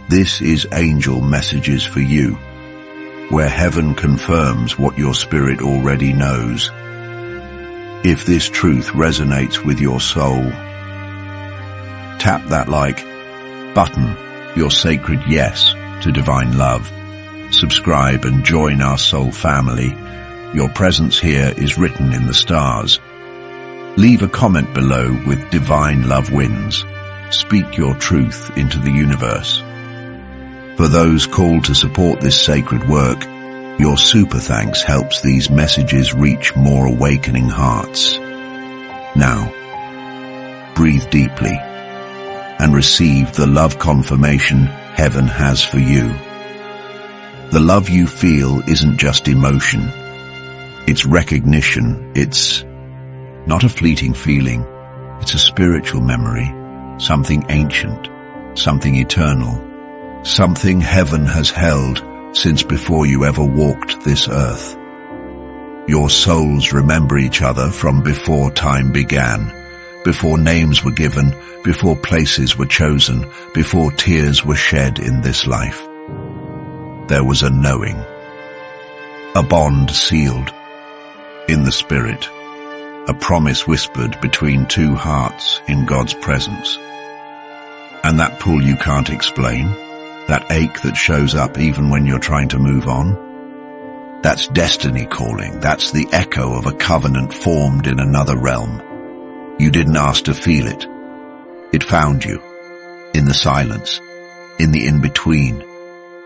This is Angel Messages for You, where heaven confirms what your spirit already knows. If this truth resonates with your soul, tap that like button, your sacred yes to divine love. Subscribe and join our soul family. Your presence here is written in the stars. Leave a comment below with divine love wins. Speak your truth into the universe. For those called to support this sacred work, your super thanks helps these messages reach more awakening hearts. Now, breathe deeply and receive the love confirmation heaven has for you. The love you feel isn't just emotion. It's recognition. It's not a fleeting feeling. It's a spiritual memory, something ancient, something eternal, something heaven has held since before you ever walked this earth. Your souls remember each other from before time began, before names were given, before places were chosen, before tears were shed in this life. There was a knowing, a bond sealed in the spirit, a promise whispered between two hearts in God's presence. And that pull you can't explain, that ache that shows up even when you're trying to move on, that's destiny calling. That's the echo of a covenant formed in another realm. You didn't ask to feel it. It found you, in the silence, in the in-between,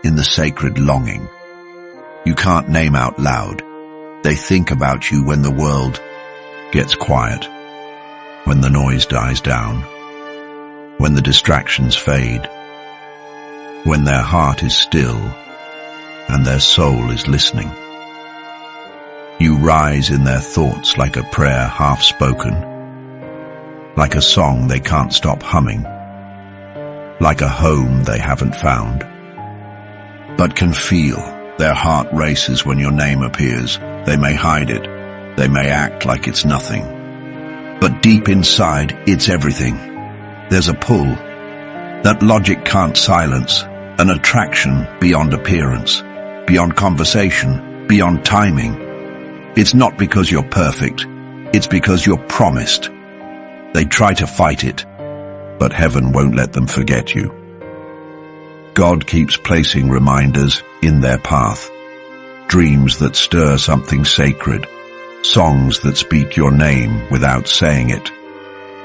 in the sacred longing. You can't name out loud. They think about you when the world gets quiet, when the noise dies down, when the distractions fade, when their heart is still and their soul is listening. You rise in their thoughts like a prayer half-spoken, like a song they can't stop humming, like a home they haven't found, but can feel. Their heart races when your name appears. They may hide it. They may act like it's nothing. But deep inside, it's everything. There's a pull that logic can't silence, an attraction beyond appearance, beyond conversation, beyond timing. It's not because you're perfect. It's because you're promised. They try to fight it, but heaven won't let them forget you. God keeps placing reminders in their path, dreams that stir something sacred, songs that speak your name without saying it,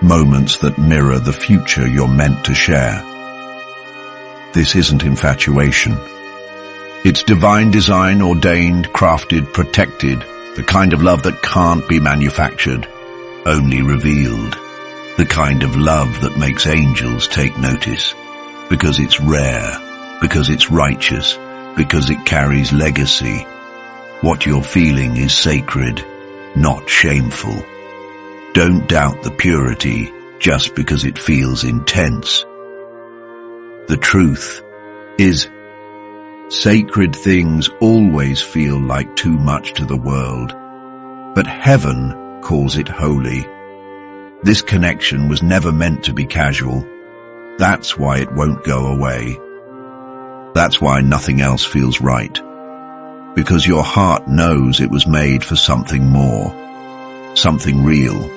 moments that mirror the future you're meant to share. This isn't infatuation. It's divine design, ordained, crafted, protected, the kind of love that can't be manufactured, only revealed, the kind of love that makes angels take notice. Because it's rare, because it's righteous, because it carries legacy. What you're feeling is sacred, not shameful. Don't doubt the purity just because it feels intense. The truth is, sacred things always feel like too much to the world, but heaven calls it holy. This connection was never meant to be casual. That's why it won't go away. That's why nothing else feels right. Because your heart knows it was made for something more, something real,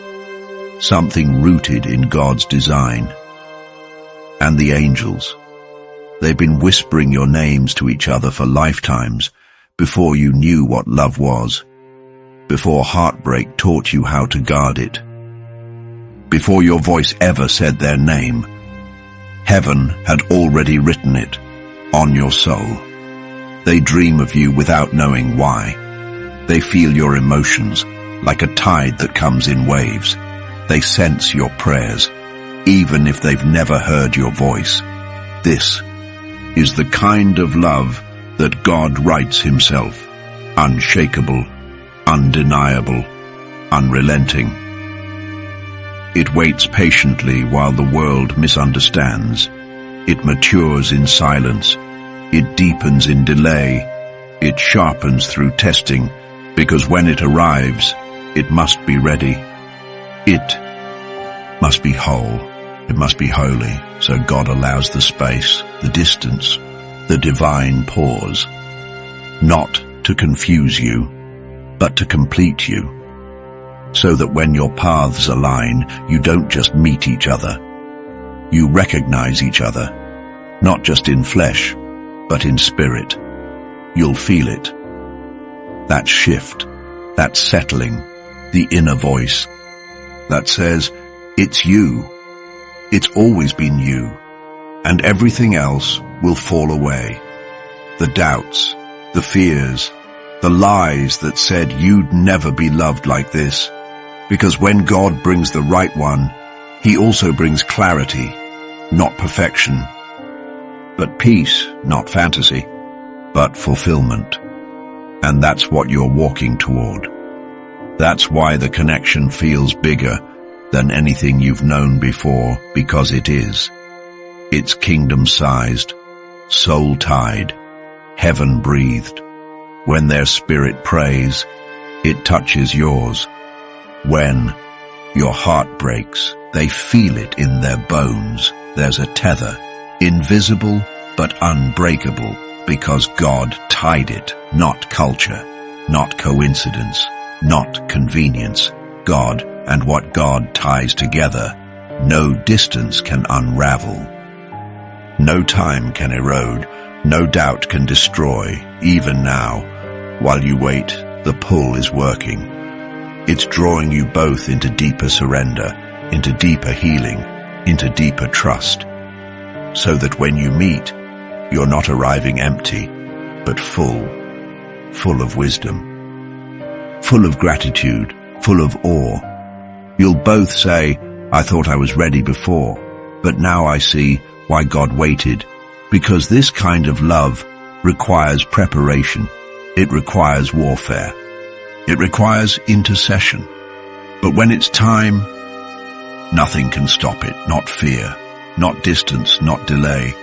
something rooted in God's design. And the angels, they've been whispering your names to each other for lifetimes before you knew what love was, before heartbreak taught you how to guard it, before your voice ever said their name. Heaven had already written it on your soul. They dream of you without knowing why. They feel your emotions like a tide that comes in waves. They sense your prayers, even if they've never heard your voice. This is the kind of love that God writes himself, unshakable, undeniable, unrelenting. It waits patiently while the world misunderstands. It matures in silence. It deepens in delay. It sharpens through testing, because when it arrives, it must be ready. It must be whole. It must be holy, so God allows the space, the distance, the divine pause, not to confuse you, but to complete you, so that when your paths align, you don't just meet each other. You recognize each other, not just in flesh, but in spirit. You'll feel it. That shift, that settling, the inner voice that says, it's you. It's always been you, and everything else will fall away. The doubts, the fears, the lies that said you'd never be loved like this, because when God brings the right one, He also brings clarity, not perfection, but peace, not fantasy, but fulfillment. And that's what you're walking toward. That's why the connection feels bigger than anything you've known before, because it is. It's kingdom-sized, soul-tied, heaven-breathed. When their spirit prays, it touches yours. When your heart breaks, they feel it in their bones. There's a tether, invisible but unbreakable, because God tied it, not culture, not coincidence, not convenience. God, and what God ties together, no distance can unravel. No time can erode, no doubt can destroy. Even now, while you wait, the pull is working. It's drawing you both into deeper surrender, into deeper healing, into deeper trust, so that when you meet, you're not arriving empty, but full of wisdom, full of gratitude, full of awe. You'll both say, I thought I was ready before, but now I see why God waited, because this kind of love requires preparation. It requires warfare. It requires intercession. But when it's time, nothing can stop it, not fear, not distance, not delay,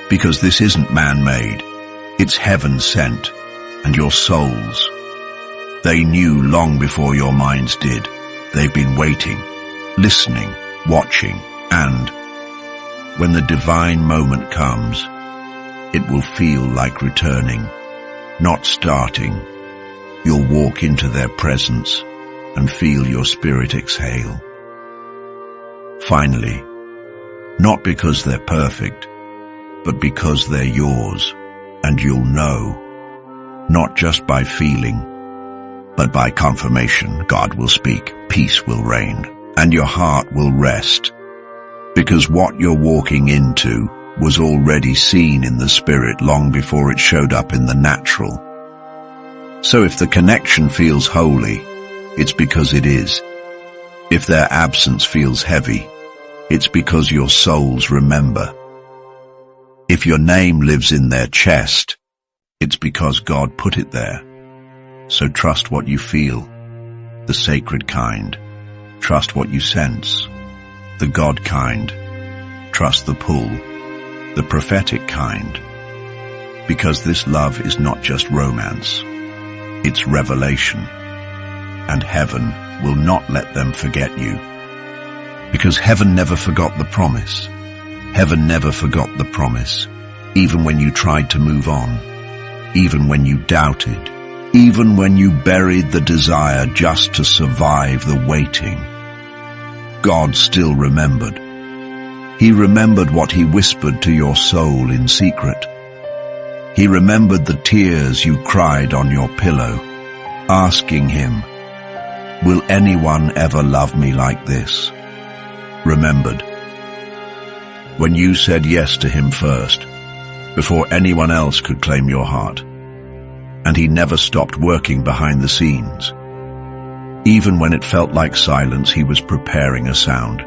because this isn't man-made. It's heaven sent, and your souls. They knew long before your minds did. They've been waiting, listening, watching, and when the divine moment comes, it will feel like returning, not starting. You'll walk into their presence and feel your spirit exhale. Finally, not because they're perfect, but because they're yours, and you'll know, not just by feeling, but by confirmation. God will speak, peace will reign, and your heart will rest, because what you're walking into was already seen in the spirit long before it showed up in the natural. So if the connection feels holy, it's because it is. If their absence feels heavy, it's because your souls remember. If your name lives in their chest, it's because God put it there. So trust what you feel, the sacred kind. Trust what you sense, the God kind. Trust the pull, the prophetic kind. Because this love is not just romance, it's revelation. And heaven will not let them forget you. Because heaven never forgot the promise. Heaven never forgot the promise, even when you tried to move on, even when you doubted, even when you buried the desire just to survive the waiting. God still remembered. He remembered what He whispered to your soul in secret. He remembered the tears you cried on your pillow, asking Him, will anyone ever love me like this? Remembered when you said yes to Him first, before anyone else could claim your heart. And He never stopped working behind the scenes. Even when it felt like silence, He was preparing a sound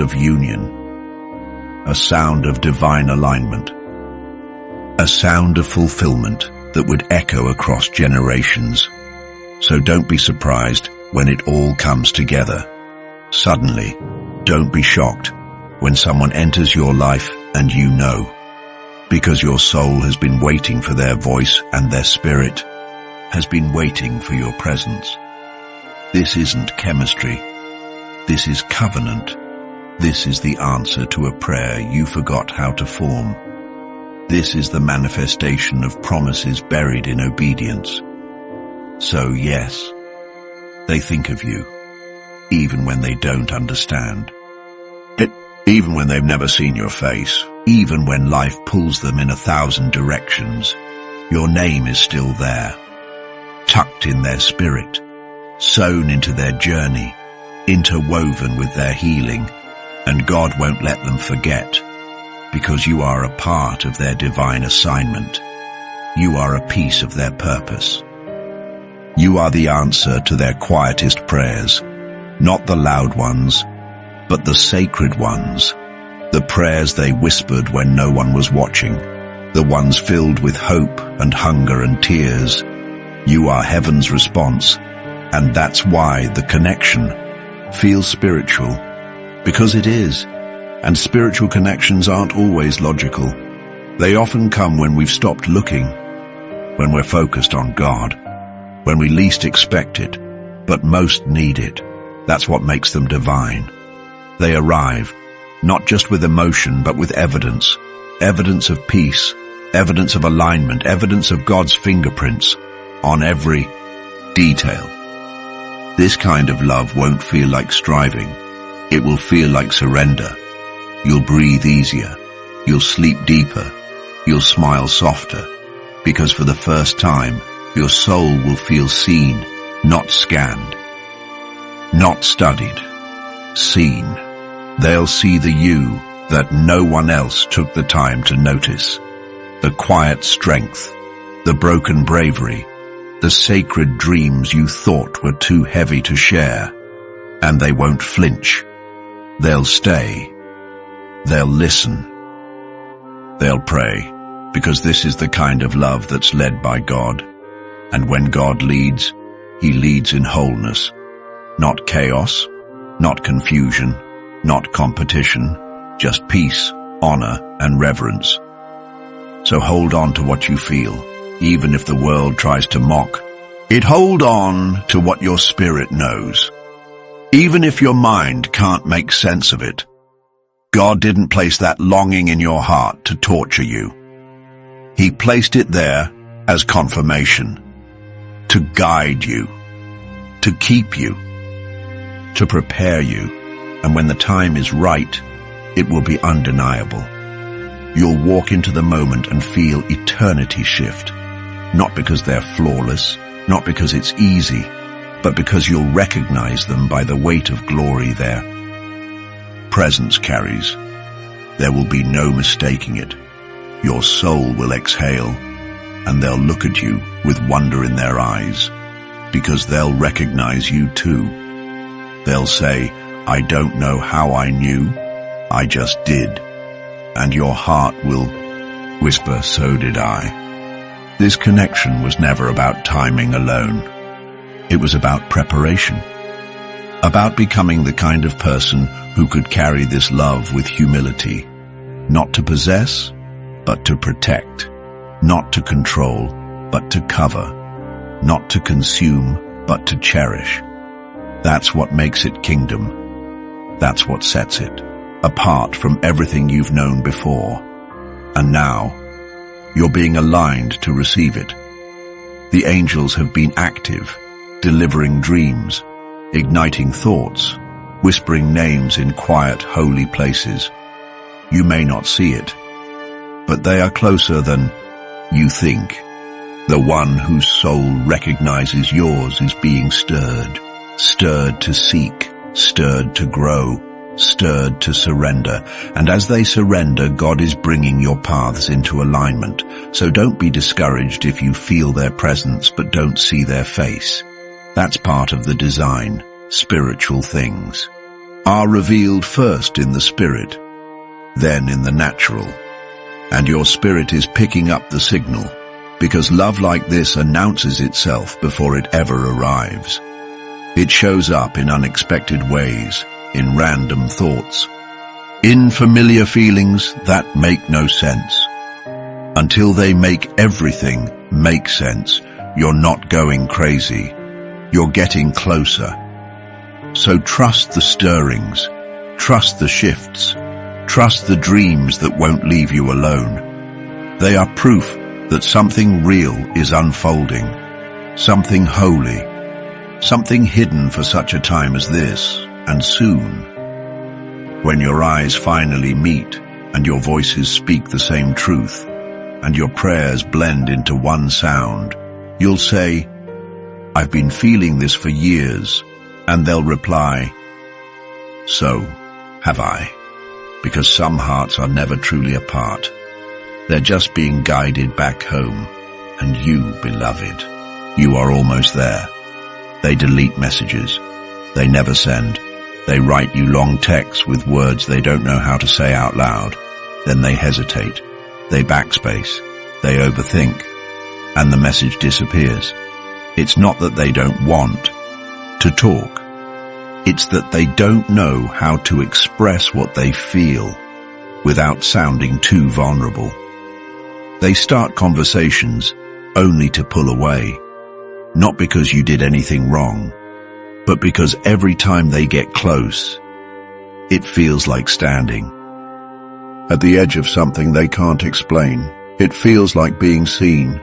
of union, a sound of divine alignment, a sound of fulfillment that would echo across generations. So don't be surprised when it all comes together. Suddenly, don't be shocked when someone enters your life and you know, because your soul has been waiting for their voice and their spirit has been waiting for your presence. This isn't chemistry. This is covenant. This is the answer to a prayer you forgot how to form. This is the manifestation of promises buried in obedience. So yes, they think of you, even when they don't understand. Even when they've never seen your face, even when life pulls them in 1,000 directions, your name is still there, tucked in their spirit, sewn into their journey, interwoven with their healing, and God won't let them forget, because you are a part of their divine assignment. You are a piece of their purpose. You are the answer to their quietest prayers, not the loud ones, but the sacred ones, the prayers they whispered when no one was watching, the ones filled with hope and hunger and tears. You are heaven's response, and that's why the connection feels spiritual, because it is. And spiritual connections aren't always logical. They often come when we've stopped looking, when we're focused on God, when we least expect it, but most need it. That's what makes them divine. They arrive, not just with emotion, but with evidence. Evidence of peace, evidence of alignment, evidence of God's fingerprints on every detail. This kind of love won't feel like striving. It will feel like surrender. You'll breathe easier. You'll sleep deeper. You'll smile softer. Because for the first time, your soul will feel seen, not scanned, not studied, seen. They'll see the you that no one else took the time to notice. The quiet strength, the broken bravery, the sacred dreams you thought were too heavy to share. And they won't flinch. They'll stay. They'll listen. They'll pray, because this is the kind of love that's led by God. And when God leads, He leads in wholeness. Not chaos, not confusion, not competition, just peace, honor, and reverence. So hold on to what you feel, even if the world tries to mock it. Hold on to what your spirit knows. Even if your mind can't make sense of it, God didn't place that longing in your heart to torture you. He placed it there as confirmation, to guide you, to keep you, to prepare you. And when the time is right, it will be undeniable. You'll walk into the moment and feel eternity shift, not because they're flawless, not because it's easy, but because you'll recognize them by the weight of glory their presence carries. There will be no mistaking it. Your soul will exhale, and they'll look at you with wonder in their eyes, because they'll recognize you too. They'll say, I don't know how I knew, I just did. And your heart will whisper, so did I. This connection was never about timing alone. It was about preparation, about becoming the kind of person who could carry this love with humility, not to possess, but to protect, not to control, but to cover, not to consume, but to cherish. That's what makes it kingdom. That's what sets it apart from everything you've known before. And now, you're being aligned to receive it. The angels have been active, delivering dreams, igniting thoughts, whispering names in quiet, holy places. You may not see it, but they are closer than you think. The one whose soul recognizes yours is being stirred, stirred to seek, stirred to grow, stirred to surrender. And as they surrender, God is bringing your paths into alignment. So don't be discouraged if you feel their presence but don't see their face. That's part of the design. Spiritual things are revealed first in the spirit, then in the natural. And your spirit is picking up the signal, because love like this announces itself before it ever arrives. It shows up in unexpected ways, in random thoughts, in familiar feelings that make no sense. Until they make everything make sense, you're not going crazy. You're getting closer. So trust the stirrings, Trust the shifts. Trust the dreams that won't leave you alone. They are proof that something real is unfolding, something holy, something hidden for such a time as this, and soon. When your eyes finally meet and your voices speak the same truth, and your prayers blend into one sound, you'll say, "I've been feeling this for years," and they'll reply, "So have I," because some hearts are never truly apart. They're just being guided back home, and you, beloved, you are almost there. They delete messages. They never send. They write you long texts with words they don't know how to say out loud. Then they hesitate. They backspace. They overthink. And the message disappears. It's not that they don't want to talk. It's that they don't know how to express what they feel without sounding too vulnerable. They start conversations only to pull away, not because you did anything wrong, but because every time they get close, it feels like standing at the edge of something they can't explain. It feels like being seen,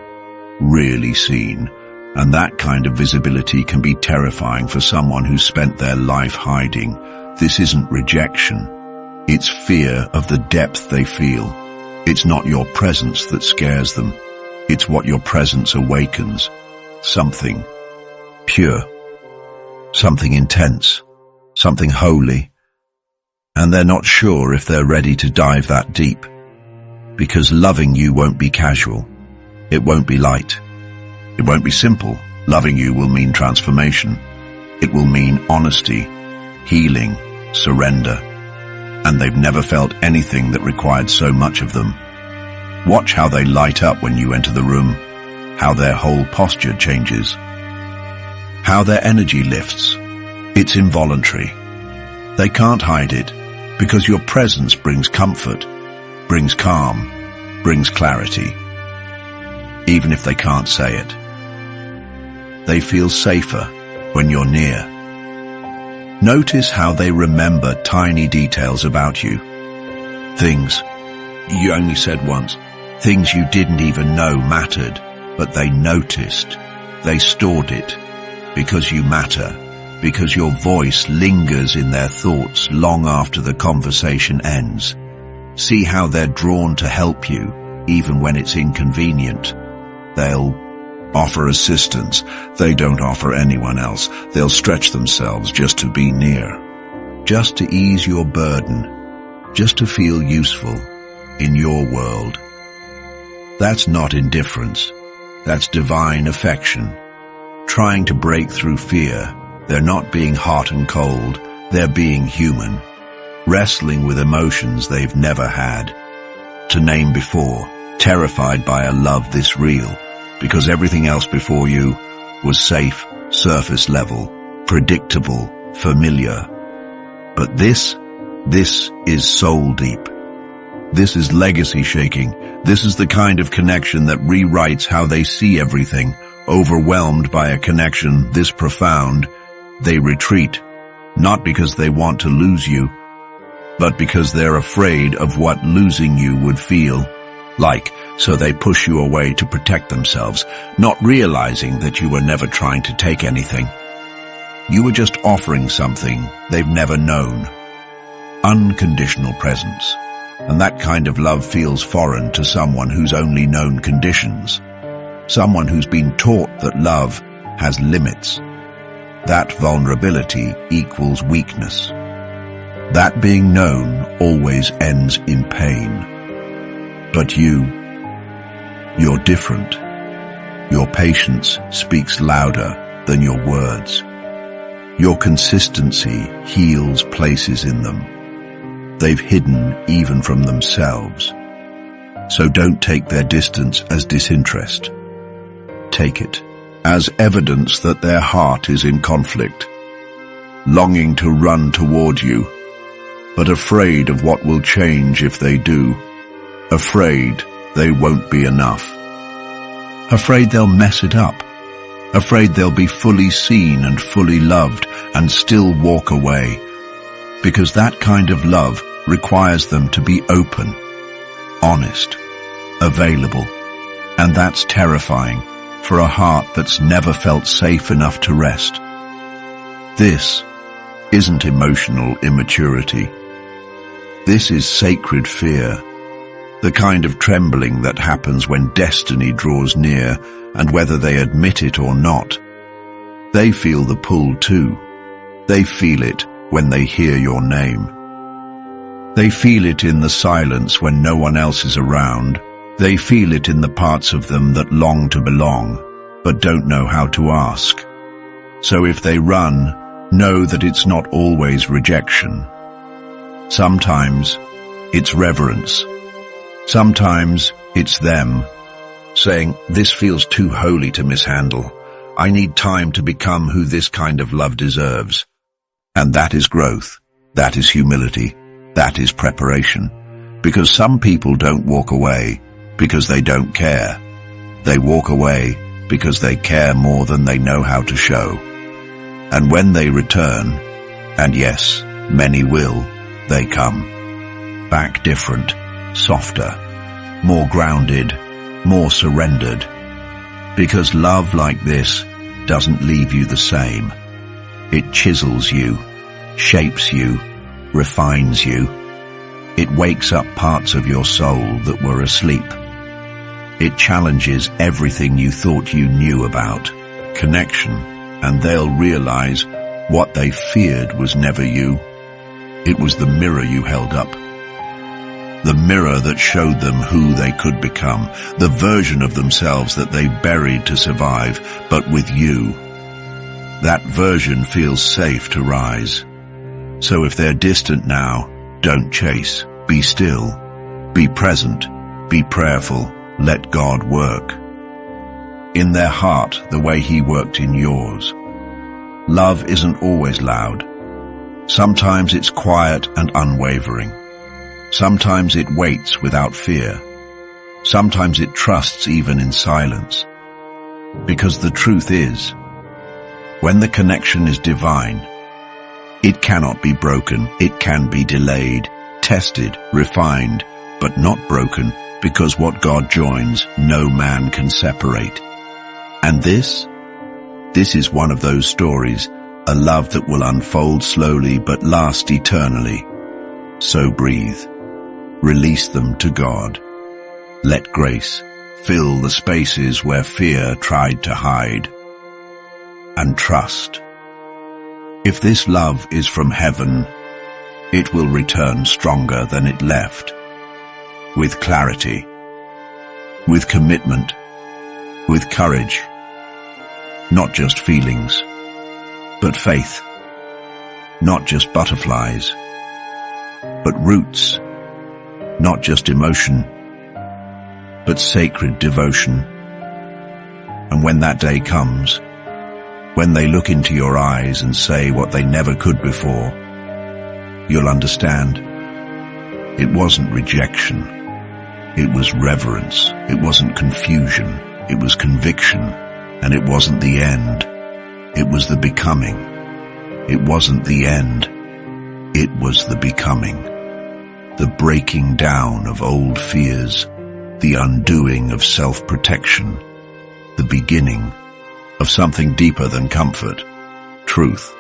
really seen, and that kind of visibility can be terrifying for someone who's spent their life hiding. This isn't rejection. It's fear of the depth they feel. It's not your presence that scares them. It's what your presence awakens. Something pure, something intense, something holy. And they're not sure if they're ready to dive that deep. Because loving you won't be casual. It won't be light. It won't be simple. Loving you will mean transformation. It will mean honesty, healing, surrender. And they've never felt anything that required so much of them. Watch how they light up when you enter the room, how their whole posture changes, how their energy lifts. It's involuntary. They can't hide it because your presence brings comfort, brings calm, brings clarity. Even if they can't say it, they feel safer when you're near. Notice how they remember tiny details about you. Things you only said once. Things you didn't even know mattered, but they noticed. They stored it because you matter, because your voice lingers in their thoughts long after the conversation ends. See how they're drawn to help you, even when it's inconvenient. They'll offer assistance. They don't offer anyone else. They'll stretch themselves just to be near, just to ease your burden, just to feel useful in your world. That's not indifference. That's divine affection. Trying to break through fear. They're not being hot and cold. They're being human. Wrestling with emotions they've never had to name before. Terrified by a love this real. Because everything else before you was safe, surface level, predictable, familiar. But this is soul deep. This is legacy shaking. This is the kind of connection that rewrites how they see everything. Overwhelmed by a connection this profound, they retreat, not because they want to lose you, but because they're afraid of what losing you would feel like. So they push you away to protect themselves, not realizing that you were never trying to take anything. You were just offering something they've never known. Unconditional presence. And that kind of love feels foreign to someone who's only known conditions. Someone who's been taught that love has limits. That vulnerability equals weakness. That being known always ends in pain. But you're different. Your patience speaks louder than your words. Your consistency heals places in them they've hidden even from themselves. So don't take their distance as disinterest. Take it as evidence that their heart is in conflict, longing to run toward you, but afraid of what will change if they do, afraid they won't be enough, afraid they'll mess it up, afraid they'll be fully seen and fully loved and still walk away. because that kind of love requires them to be open, honest, available, and that's terrifying for a heart that's never felt safe enough to rest. This isn't emotional immaturity. This is sacred fear, the kind of trembling that happens when destiny draws near, and whether they admit it or not, they feel the pull too. They feel it when they hear your name. They feel it in the silence when no one else is around. They feel it in the parts of them that long to belong, but don't know how to ask. So if they run, know that it's not always rejection. Sometimes it's reverence. Sometimes it's them saying, "This feels too holy to mishandle. I need time to become who this kind of love deserves." And that is growth. That is humility. That is preparation. Because some people don't walk away because they don't care. They walk away because they care more than they know how to show. And when they return, and yes, many will, they come back different, softer, more grounded, more surrendered. Because love like this doesn't leave you the same. It chisels you, shapes you, refines you. It wakes up parts of your soul that were asleep. It challenges everything you thought you knew about connection, and they'll realize what they feared was never you. It was the mirror you held up. The mirror that showed them who they could become, the version of themselves that they buried to survive, but with you. That version feels safe to rise. So if they're distant now, don't chase. Be still. Be present. Be prayerful. Let God work. In their heart, the way He worked in yours. Love isn't always loud. Sometimes it's quiet and unwavering. Sometimes it waits without fear. Sometimes it trusts even in silence. Because the truth is, when the connection is divine, it cannot be broken. It can be delayed, tested, refined, but not broken, because what God joins, no man can separate. And this is one of those stories, a love that will unfold slowly but last eternally. So breathe. Release them to God. Let grace fill the spaces where fear tried to hide. And trust. If this love is from heaven, it will return stronger than it left. With clarity, with commitment, with courage. Not just feelings, but faith. Not just butterflies, but roots. Not just emotion, but sacred devotion. And when that day comes, when they look into your eyes and say what they never could before, you'll understand. It wasn't rejection. It was reverence. It wasn't confusion. It was conviction. And it wasn't the end. It was the becoming. It wasn't the end. It was the becoming. The breaking down of old fears, the undoing of self-protection, the beginning of something deeper than comfort, truth.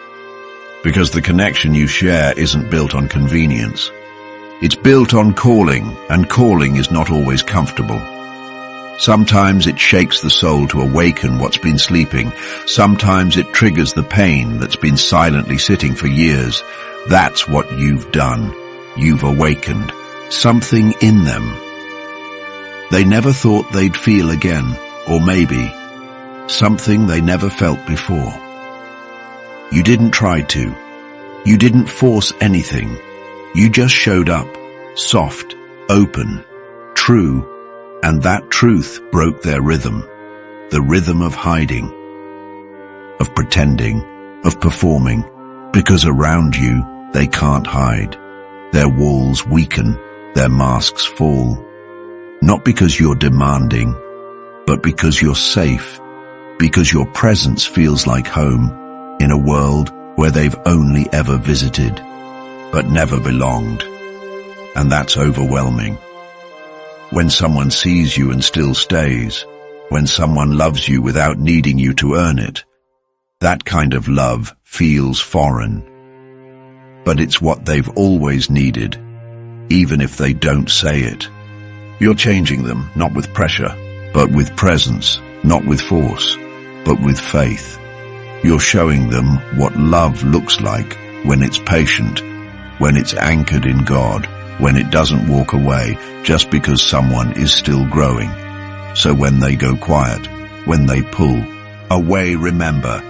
Because the connection you share isn't built on convenience. It's built on calling, and calling is not always comfortable. Sometimes it shakes the soul to awaken what's been sleeping. Sometimes it triggers the pain that's been silently sitting for years. That's what you've done. You've awakened something in them they never thought they'd feel again, or maybe something they never felt before. You didn't try to. You didn't force anything. You just showed up, soft, open, true, and that truth broke their rhythm, the rhythm of hiding, of pretending, of performing, because around you they can't hide. Their walls weaken, their masks fall. Not because you're demanding, but because you're safe, because your presence feels like home in a world where they've only ever visited. but never belonged. And that's overwhelming. When someone sees you and still stays, when someone loves you without needing you to earn it, that kind of love feels foreign. But it's what they've always needed, even if they don't say it. You're changing them, not with pressure, but with presence, not with force, but with faith. You're showing them what love looks like when it's patient, when it's anchored in God, when it doesn't walk away just because someone is still growing. So when they go quiet, when they pull away, remember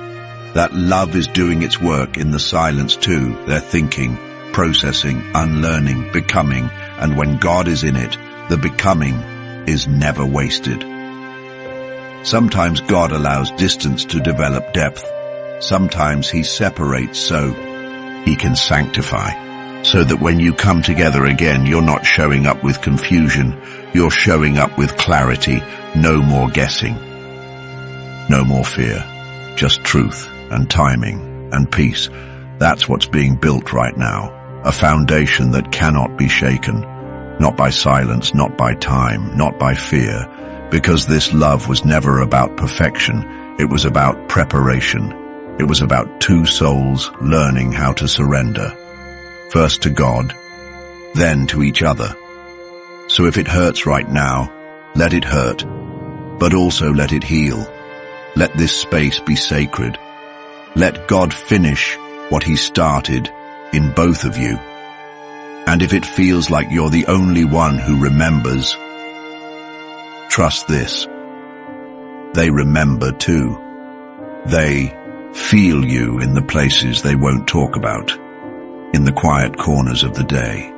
that love is doing its work in the silence too. They're thinking, processing, unlearning, becoming, and when God is in it, the becoming is never wasted. Sometimes God allows distance to develop depth. Sometimes He separates so He can sanctify. So that when you come together again, you're not showing up with confusion, you're showing up with clarity. No more guessing, no more fear, just truth and timing and peace. That's what's being built right now, a foundation that cannot be shaken, not by silence, not by time, not by fear, because this love was never about perfection, it was about preparation. It was about two souls learning how to surrender. First to God, then to each other. So if it hurts right now, let it hurt, but also let it heal. Let this space be sacred. Let God finish what He started in both of you. And if it feels like you're the only one who remembers, trust this. They remember too. They feel you in the places they won't talk about. In the quiet corners of the day,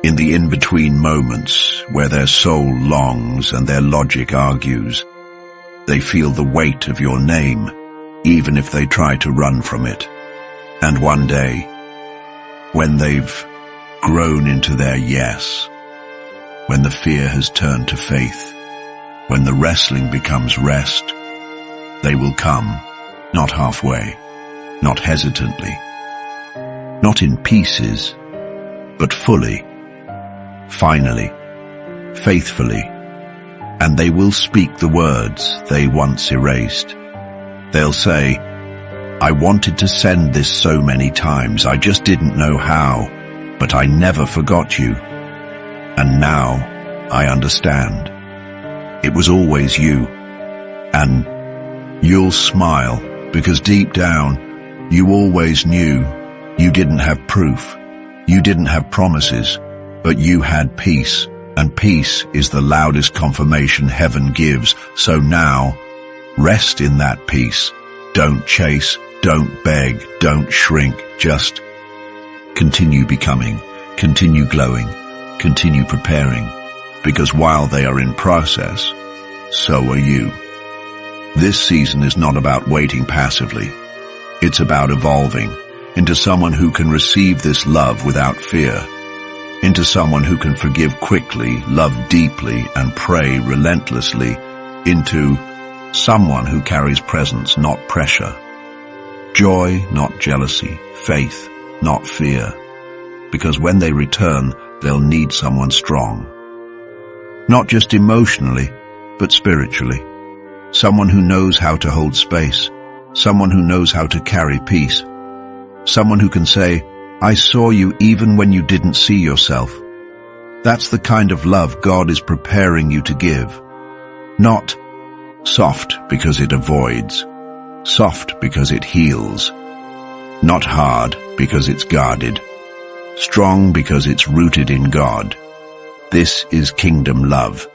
in the in-between moments where their soul longs and their logic argues. They feel the weight of your name, even if they try to run from it. And one day, when they've grown into their yes, when the fear has turned to faith, when the wrestling becomes rest, they will come, not halfway, not hesitantly, not in pieces, but fully, finally, faithfully, and they will speak the words they once erased. They'll say, I wanted to send this so many times, I just didn't know how, but I never forgot you. And now I understand. It was always you. And you'll smile, because deep down, you always knew. You didn't have proof, you didn't have promises, but you had peace, and peace is the loudest confirmation heaven gives. So now, rest in that peace. Don't chase, don't beg, don't shrink, just continue becoming, continue glowing, continue preparing, because while they are in process, so are you. This season is not about waiting passively, it's about evolving into someone who can receive this love without fear, into someone who can forgive quickly, love deeply, and pray relentlessly, into someone who carries presence, not pressure, joy, not jealousy, faith, not fear, because when they return, they'll need someone strong, not just emotionally, but spiritually, someone who knows how to hold space, someone who knows how to carry peace, someone who can say, I saw you even when you didn't see yourself. That's the kind of love God is preparing you to give. Not soft because it avoids, soft because it heals. Not hard because it's guarded, strong because it's rooted in God. This is kingdom love.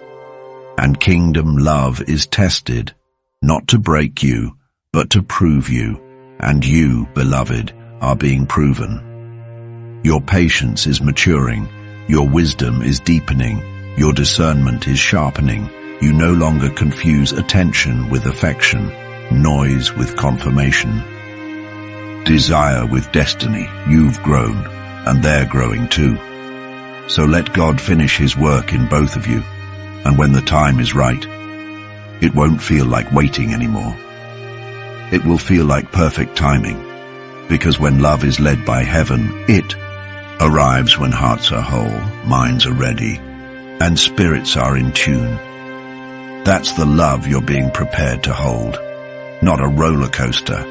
And kingdom love is tested, not to break you, but to prove you. And you, beloved, are being proven. Your patience is maturing, your wisdom is deepening, your discernment is sharpening. You no longer confuse attention with affection, noise with confirmation, desire with destiny. You've grown, and they're growing too. So let God finish His work in both of you, and when the time is right, it won't feel like waiting anymore. It will feel like perfect timing, because when love is led by heaven, it arrives when hearts are whole, minds are ready, and spirits are in tune. That's the love you're being prepared to hold. Not a roller coaster,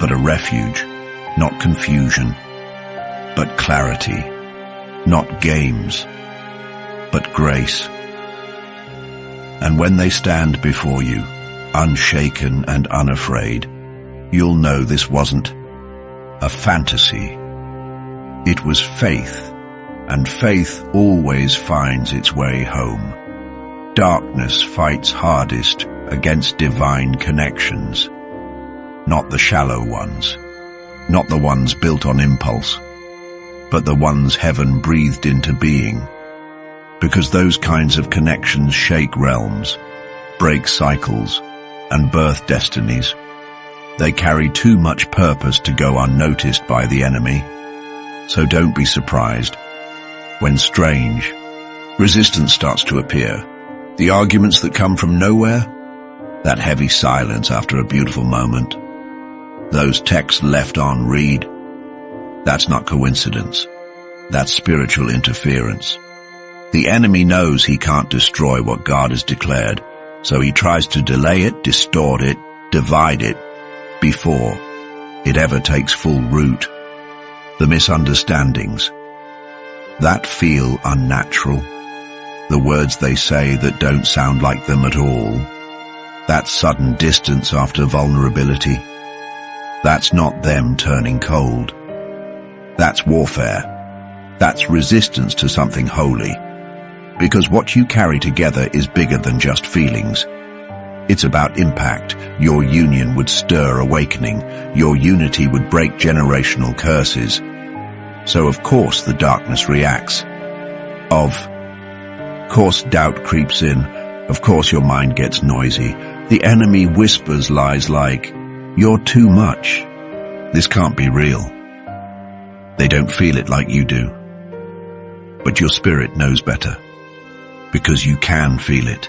but a refuge. Not confusion, but clarity. Not games, but grace. And when they stand before you, unshaken and unafraid, you'll know this wasn't a fantasy. It was faith, and faith always finds its way home. Darkness fights hardest against divine connections, not the shallow ones, not the ones built on impulse, but the ones heaven breathed into being, because those kinds of connections shake realms, break cycles, and birth destinies. They carry too much purpose to go unnoticed by the enemy. So don't be surprised when strange resistance starts to appear. The arguments that come from nowhere, that heavy silence after a beautiful moment, those texts left on read. That's not coincidence. That's spiritual interference. The enemy knows he can't destroy what God has declared, so he tries to delay it, distort it, divide it, before it ever takes full root. The misunderstandings that feel unnatural, the words they say that don't sound like them at all, that sudden distance after vulnerability, that's not them turning cold. That's warfare. That's resistance to something holy. Because what you carry together is bigger than just feelings. It's about impact. Your union would stir awakening. Your unity would break generational curses. So of course the darkness reacts. Of course doubt creeps in. Of course your mind gets noisy. The enemy whispers lies like, "You're too much. This can't be real." They don't feel it like you do. But your spirit knows better. Because you can feel it.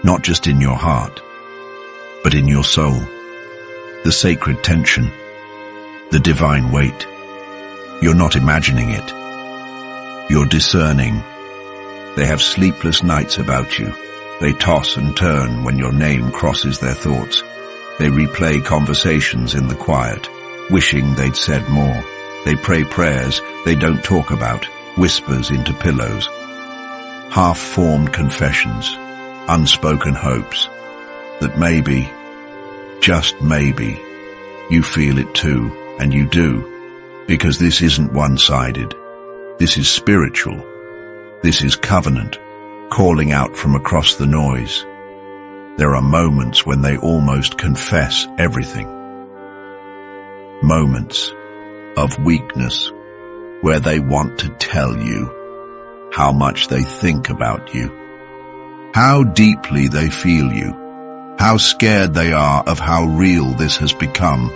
Not just in your heart, but in your soul. The sacred tension, the divine weight. You're not imagining it. You're discerning. They have sleepless nights about you. They toss and turn when your name crosses their thoughts. They replay conversations in the quiet, wishing they'd said more. They pray prayers they don't talk about, whispers into pillows. Half-formed confessions, unspoken hopes, that maybe, just maybe, you feel it too, and you do, because this isn't one-sided. This is spiritual. This is covenant, calling out from across the noise. There are moments when they almost confess everything. Moments of weakness, where they want to tell you how much they think about you, how deeply they feel you, how scared they are of how real this has become.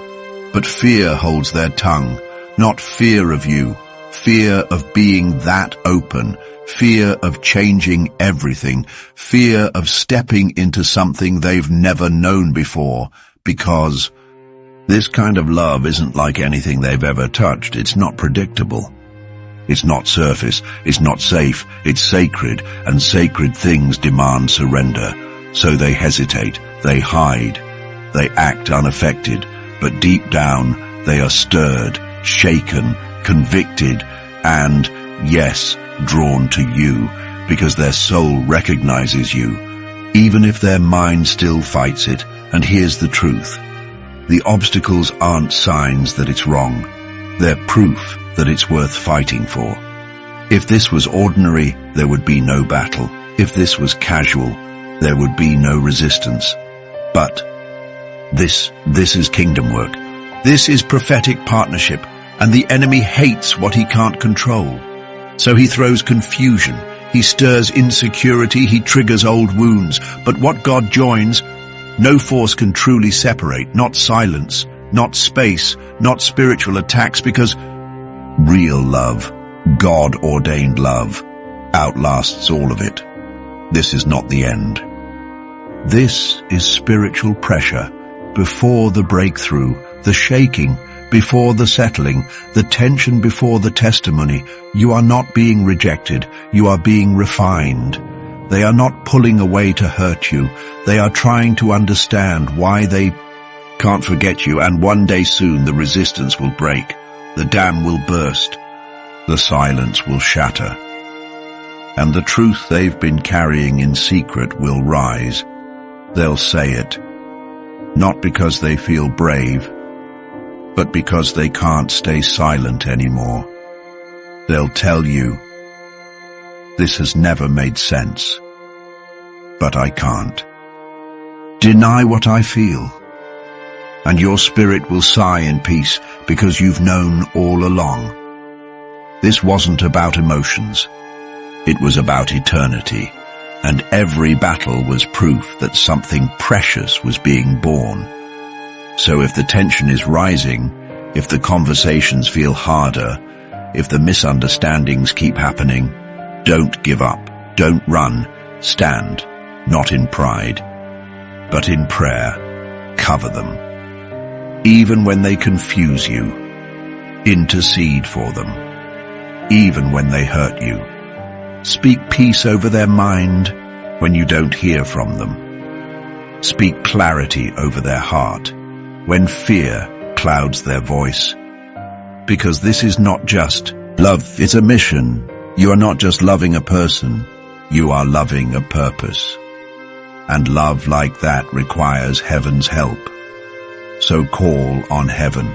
But fear holds their tongue, not fear of you, fear of being that open, fear of changing everything, fear of stepping into something they've never known before, because this kind of love isn't like anything they've ever touched. It's not predictable. It's not surface, it's not safe, it's sacred, and sacred things demand surrender. So they hesitate, they hide, they act unaffected, but deep down they are stirred, shaken, convicted, and, yes, drawn to you, because their soul recognizes you, even if their mind still fights it. And here's the truth. The obstacles aren't signs that it's wrong. They're proof that it's worth fighting for. If this was ordinary, there would be no battle. If this was casual, there would be no resistance. But this is kingdom work. This is prophetic partnership, and the enemy hates what he can't control. So he throws confusion, he stirs insecurity, he triggers old wounds. But what God joins, no force can truly separate, not silence, not space, not spiritual attacks, because real love, God-ordained love, outlasts all of it. This is not the end. This is spiritual pressure before the breakthrough, the shaking before the settling, the tension before the testimony. You are not being rejected, you are being refined. They are not pulling away to hurt you. They are trying to understand why they can't forget you, and one day soon the resistance will break. The dam will burst. The silence will shatter. And the truth they've been carrying in secret will rise. They'll say it, not because they feel brave, but because they can't stay silent anymore. They'll tell you, "This has never made sense, but I can't deny what I feel." And your spirit will sigh in peace because you've known all along. This wasn't about emotions. It was about eternity. And every battle was proof that something precious was being born. So if the tension is rising, if the conversations feel harder, if the misunderstandings keep happening, don't give up, don't run, stand, not in pride, but in prayer. Cover them. Even when they confuse you, intercede for them. Even when they hurt you, speak peace over their mind when you don't hear from them. Speak clarity over their heart when fear clouds their voice. Because this is not just love, it's a mission. You are not just loving a person, you are loving a purpose. And love like that requires heaven's help. So call on heaven.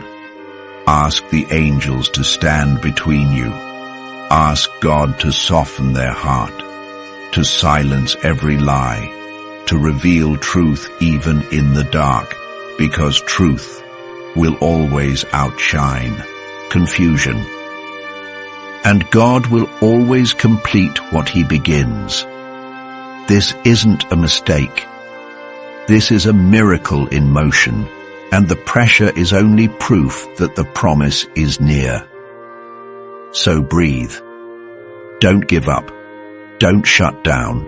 Ask the angels to stand between you. Ask God to soften their heart, to silence every lie, to reveal truth even in the dark, because truth will always outshine confusion. And God will always complete what He begins. This isn't a mistake. This is a miracle in motion, and the pressure is only proof that the promise is near. So breathe. Don't give up. Don't shut down.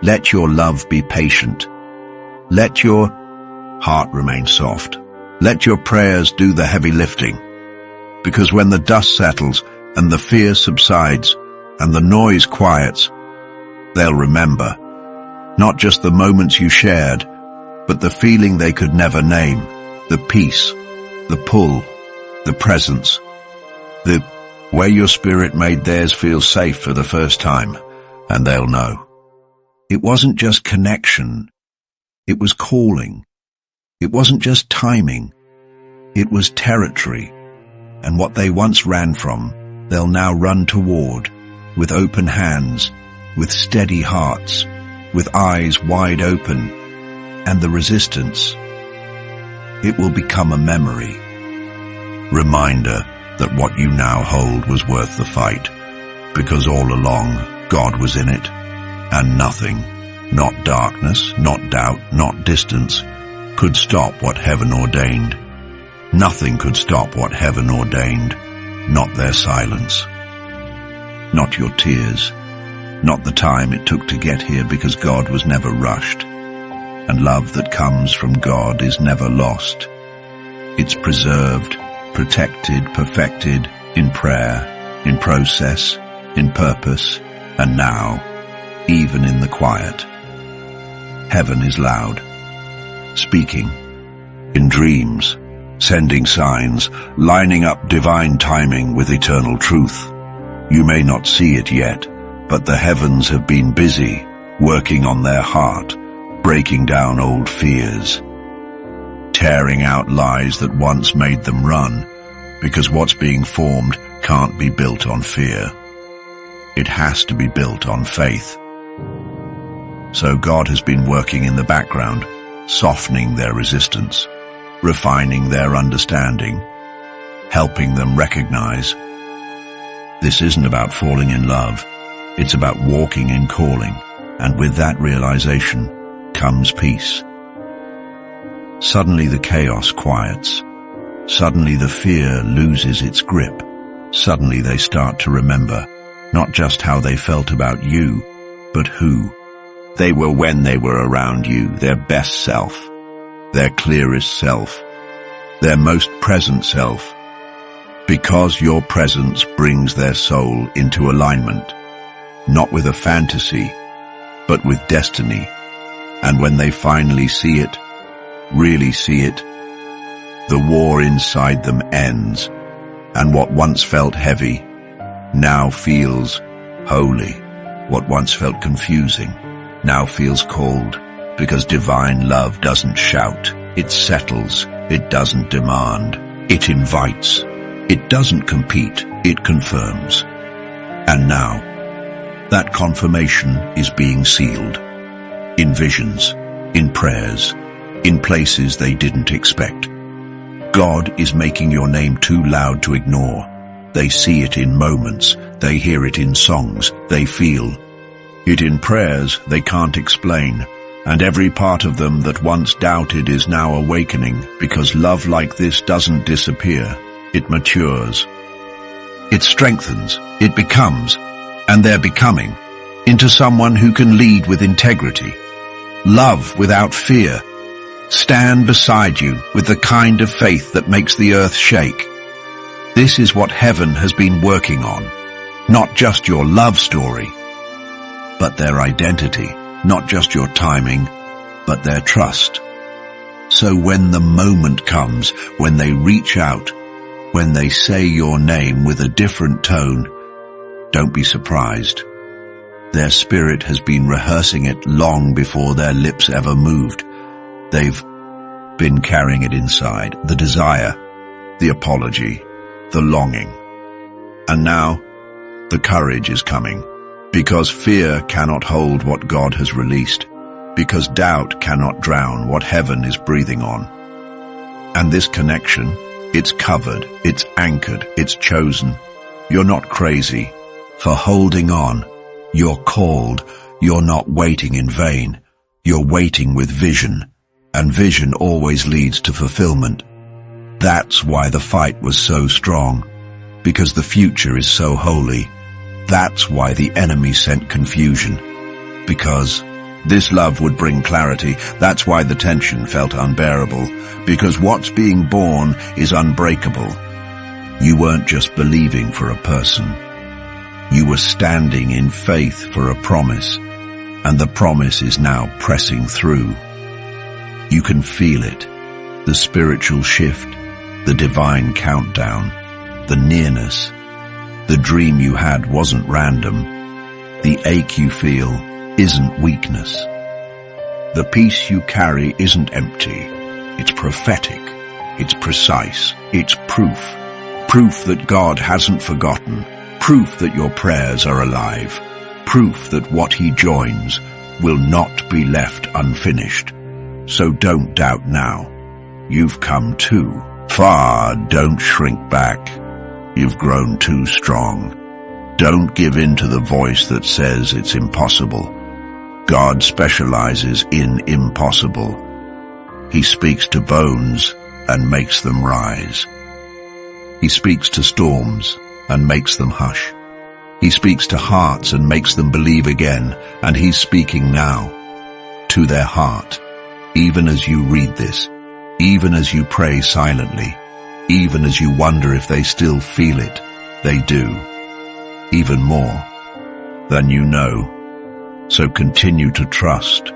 Let your love be patient. Let your heart remain soft. Let your prayers do the heavy lifting. Because when the dust settles and the fear subsides and the noise quiets, they'll remember not just the moments you shared, but the feeling they could never name, the peace, the pull, the presence, the way your spirit made theirs feel safe for the first time, and they'll know. It wasn't just connection, it was calling. It wasn't just timing, it was territory. And what they once ran from, they'll now run toward, with open hands, with steady hearts, with eyes wide open, and the resistance, it will become a memory. Reminder that what you now hold was worth the fight, because all along God was in it, and nothing, not darkness, not doubt, not distance, could stop what heaven ordained. Nothing could stop what heaven ordained, not their silence, not your tears, not the time it took to get here, because God was never rushed, and love that comes from God is never lost. It's preserved, protected, perfected in prayer, in process, in purpose, and now, even in the quiet. Heaven is loud, speaking, in dreams, sending signs, lining up divine timing with eternal truth. You may not see it yet, but the heavens have been busy, working on their heart, breaking down old fears, tearing out lies that once made them run, because what's being formed can't be built on fear. It has to be built on faith. So God has been working in the background, softening their resistance, refining their understanding, helping them recognize this isn't about falling in love, it's about walking in calling, and with that realization comes peace. Suddenly the chaos quiets. Suddenly the fear loses its grip. Suddenly they start to remember not just how they felt about you, but who they were when they were around you, their best self, their clearest self, their most present self, because your presence brings their soul into alignment, not with a fantasy, but with destiny. And when they finally see it, really see it, the war inside them ends, and what once felt heavy now feels holy. What once felt confusing now feels cold, because divine love doesn't shout, it settles, it doesn't demand, it invites, it doesn't compete, it confirms. And now, that confirmation is being sealed, in visions, in prayers, in places they didn't expect. God is making your name too loud to ignore. They see it in moments, they hear it in songs, they feel it in prayers they can't explain, and every part of them that once doubted is now awakening, because love like this doesn't disappear, it matures. It strengthens, it becomes, and they're becoming, into someone who can lead with integrity, love without fear, stand beside you with the kind of faith that makes the earth shake. This is what heaven has been working on, not just your love story, but their identity, not just your timing, but their trust. So when the moment comes, when they reach out, when they say your name with a different tone, don't be surprised. Their spirit has been rehearsing it long before their lips ever moved. They've been carrying it inside, the desire, the apology, the longing. And now, the courage is coming, because fear cannot hold what God has released, because doubt cannot drown what heaven is breathing on. And this connection, it's covered, it's anchored, it's chosen. You're not crazy for holding on. You're called. You're not waiting in vain. You're waiting with vision, and vision always leads to fulfillment. That's why the fight was so strong, because the future is so holy. That's why the enemy sent confusion, because this love would bring clarity. That's why the tension felt unbearable, because what's being born is unbreakable. You weren't just believing for a person. You were standing in faith for a promise, and the promise is now pressing through. You can feel it, the spiritual shift, the divine countdown, the nearness. The dream you had wasn't random. The ache you feel isn't weakness. The peace you carry isn't empty. It's prophetic. It's precise. It's proof. Proof that God hasn't forgotten. Proof that your prayers are alive. Proof that what He joins will not be left unfinished. So don't doubt now. You've come too far. Don't shrink back. You've grown too strong. Don't give in to the voice that says it's impossible. God specializes in impossible. He speaks to bones and makes them rise. He speaks to storms and makes them hush. He speaks to hearts and makes them believe again, and He's speaking now to their heart. Even as you read this, even as you pray silently, even as you wonder if they still feel it, they do, even more than you know. So continue to trust,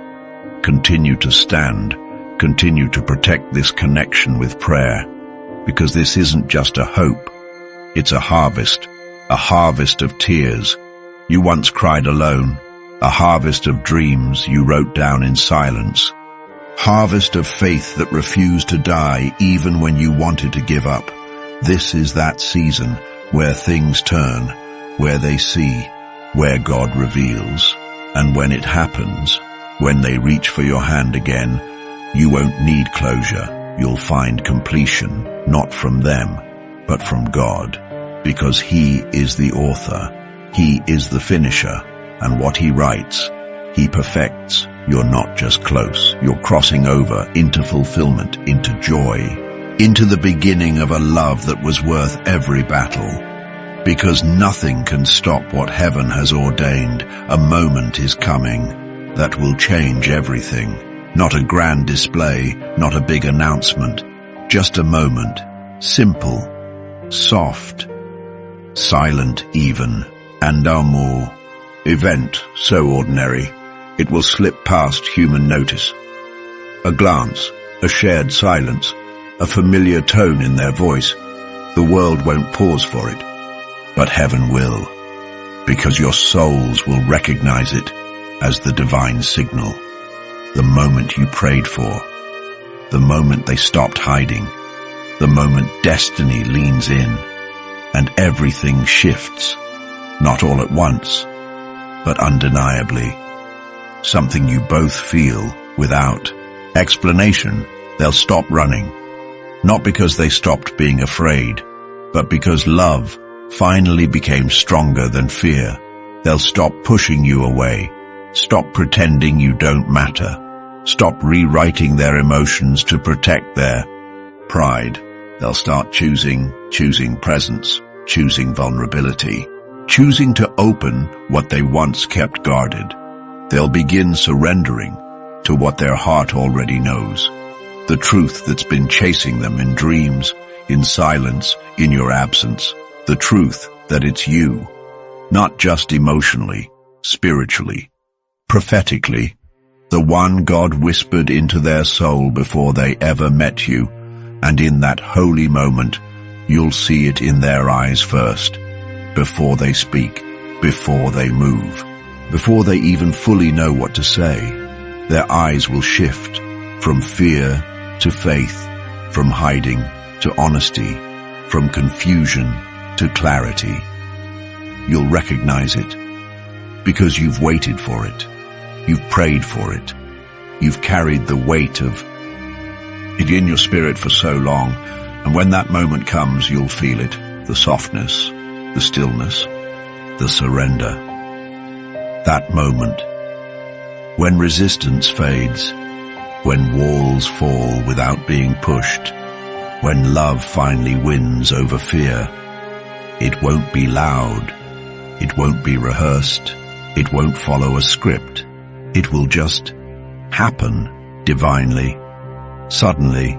continue to stand, continue to protect this connection with prayer, because this isn't just a hope, it's a harvest of tears you once cried alone, a harvest of dreams you wrote down in silence, harvest of faith that refused to die even when you wanted to give up. This is that season where things turn, where they see, where God reveals. And when it happens, when they reach for your hand again, you won't need closure. You'll find completion, not from them, but from God, because He is the author. He is the finisher, and what He writes, He perfects. You're not just close, you're crossing over into fulfillment, into joy, into the beginning of a love that was worth every battle. Because nothing can stop what heaven has ordained. A moment is coming that will change everything. Not a grand display, not a big announcement, Just a moment, simple, soft, silent even, and amour. Event so ordinary, it will slip past human notice. A glance, a shared silence, a familiar tone in their voice. The world won't pause for it, but heaven will, because your souls will recognize it as the divine signal, the moment you prayed for, the moment they stopped hiding, the moment destiny leans in, and everything shifts, not all at once, but undeniably. Something you both feel without explanation. They'll stop running, not because they stopped being afraid, but because love finally became stronger than fear. They'll stop pushing you away, stop pretending you don't matter, stop rewriting their emotions to protect their pride. They'll start choosing presence, choosing vulnerability, choosing to open what they once kept guarded. They'll begin surrendering to what their heart already knows, the truth that's been chasing them in dreams, in silence, in your absence, the truth that it's you, not just emotionally, spiritually, prophetically, the one God whispered into their soul before they ever met you, and in that holy moment, you'll see it in their eyes first, before they speak, before they move, before they even fully know what to say. Their eyes will shift from fear to faith, from hiding to honesty, from confusion to clarity. You'll recognize it because you've waited for it. You've prayed for it. You've carried the weight of it in your spirit for so long, and when that moment comes, you'll feel it, the softness, the stillness, the surrender. That moment, when resistance fades, when walls fall without being pushed, when love finally wins over fear. It won't be loud, it won't be rehearsed, it won't follow a script. It will just happen divinely, suddenly,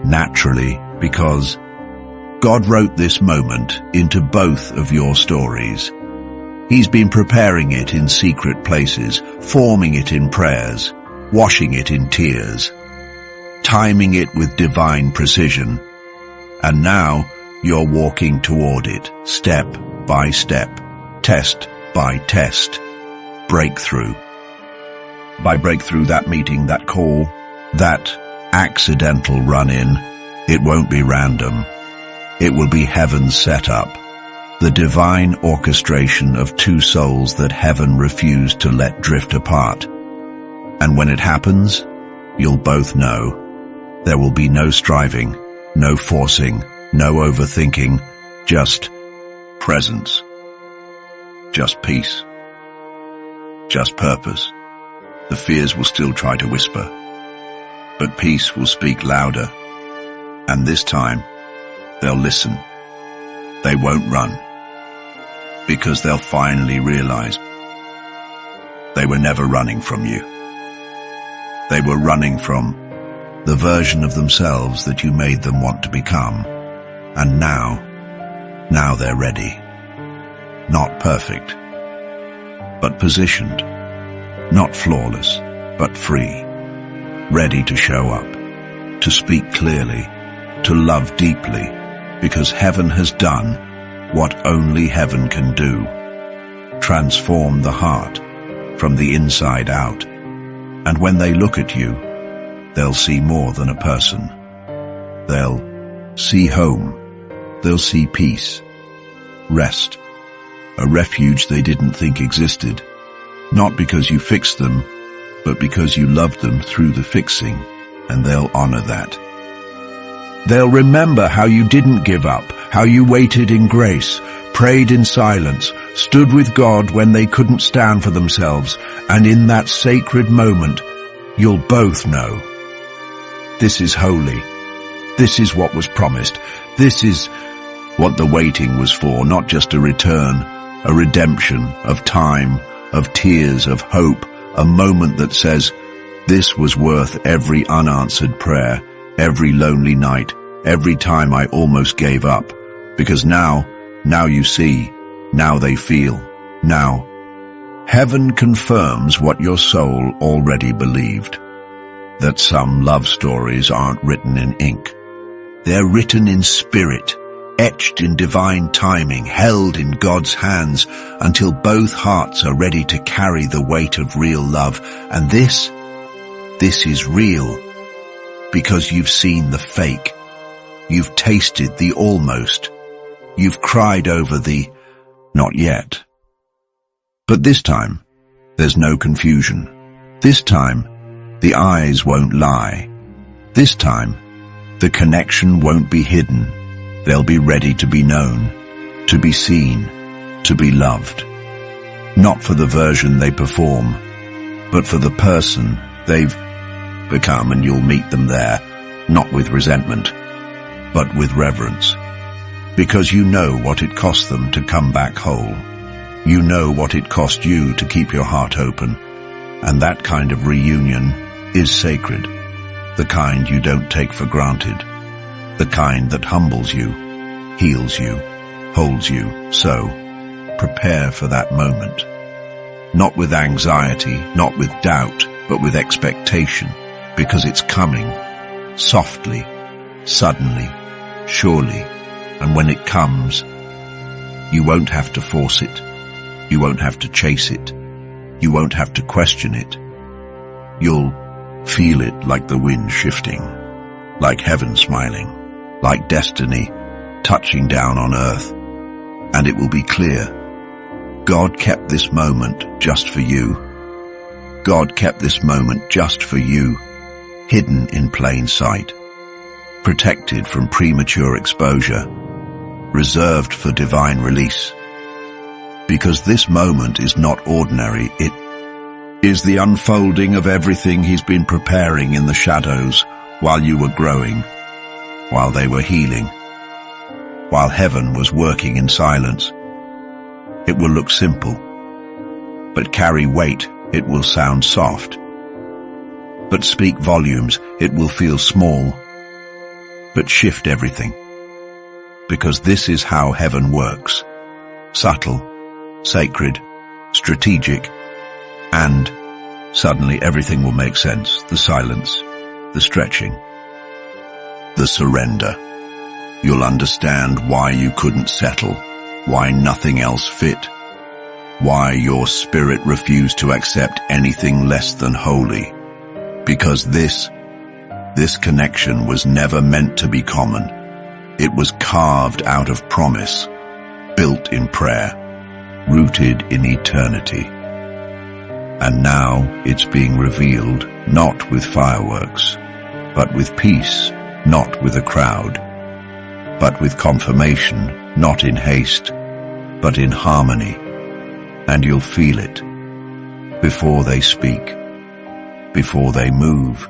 naturally, because God wrote this moment into both of your stories. He's been preparing it in secret places, forming it in prayers, washing it in tears, timing it with divine precision. And now you're walking toward it, step by step, test by test, breakthrough. By breakthrough, that meeting, that call, that accidental run-in, it won't be random. It will be heaven's setup, the divine orchestration of two souls that heaven refused to let drift apart. And when it happens, you'll both know. There will be no striving, no forcing, no overthinking, just presence, just peace, just purpose. The fears will still try to whisper, but peace will speak louder. And this time, they'll listen. They won't run, because they'll finally realize they were never running from you. They were running from the version of themselves that you made them want to become. And now they're ready. Not perfect, but positioned. Not flawless, but free. Ready to show up, to speak clearly, to love deeply, because heaven has done what only heaven can do. Transform the heart from the inside out. And when they look at you, they'll see more than a person. They'll see home. They'll see peace, rest, a refuge they didn't think existed. Not because you fixed them, but because you loved them through the fixing, and they'll honor that. They'll remember how you didn't give up, how you waited in grace, prayed in silence, stood with God when they couldn't stand for themselves, and in that sacred moment, you'll both know. This is holy. This is what was promised. This is what the waiting was for, not just a return, a redemption of time, of tears, of hope, a moment that says, this was worth every unanswered prayer, every lonely night, every time I almost gave up, because now you see, now they feel, now. Heaven confirms what your soul already believed, that some love stories aren't written in ink. They're written in spirit, etched in divine timing, held in God's hands until both hearts are ready to carry the weight of real love. And this is real, because you've seen the fake. You've tasted the almost. You've cried over the not yet. But this time, there's no confusion. This time, the eyes won't lie. This time, the connection won't be hidden. They'll be ready to be known, to be seen, to be loved. Not for the version they perform, but for the person they've become, and you'll meet them there, not with resentment, but with reverence. Because you know what it cost them to come back whole. You know what it cost you to keep your heart open. And that kind of reunion is sacred. The kind you don't take for granted. The kind that humbles you, heals you, holds you. So, prepare for that moment. Not with anxiety, not with doubt, but with expectation. Because it's coming. Softly, suddenly, surely. And when it comes, you won't have to force it. You won't have to chase it. You won't have to question it. You'll feel it like the wind shifting, like heaven smiling, like destiny touching down on earth. And it will be clear. God kept this moment just for you. God kept this moment just for you, hidden in plain sight, protected from premature exposure, reserved for divine release. Because this moment is not ordinary, it is the unfolding of everything He's been preparing in the shadows while you were growing, while they were healing, while heaven was working in silence. It will look simple, but carry weight. It will sound soft, but speak volumes. It will feel small, but shift everything. Because this is how heaven works. Subtle, sacred, strategic, and suddenly everything will make sense. The silence, the stretching, the surrender. You'll understand why you couldn't settle, why nothing else fit, why your spirit refused to accept anything less than holy. Because this connection was never meant to be common. It was carved out of promise, built in prayer, rooted in eternity. And now it's being revealed, not with fireworks, but with peace, not with a crowd, but with confirmation, not in haste, but in harmony. And you'll feel it before they speak, before they move,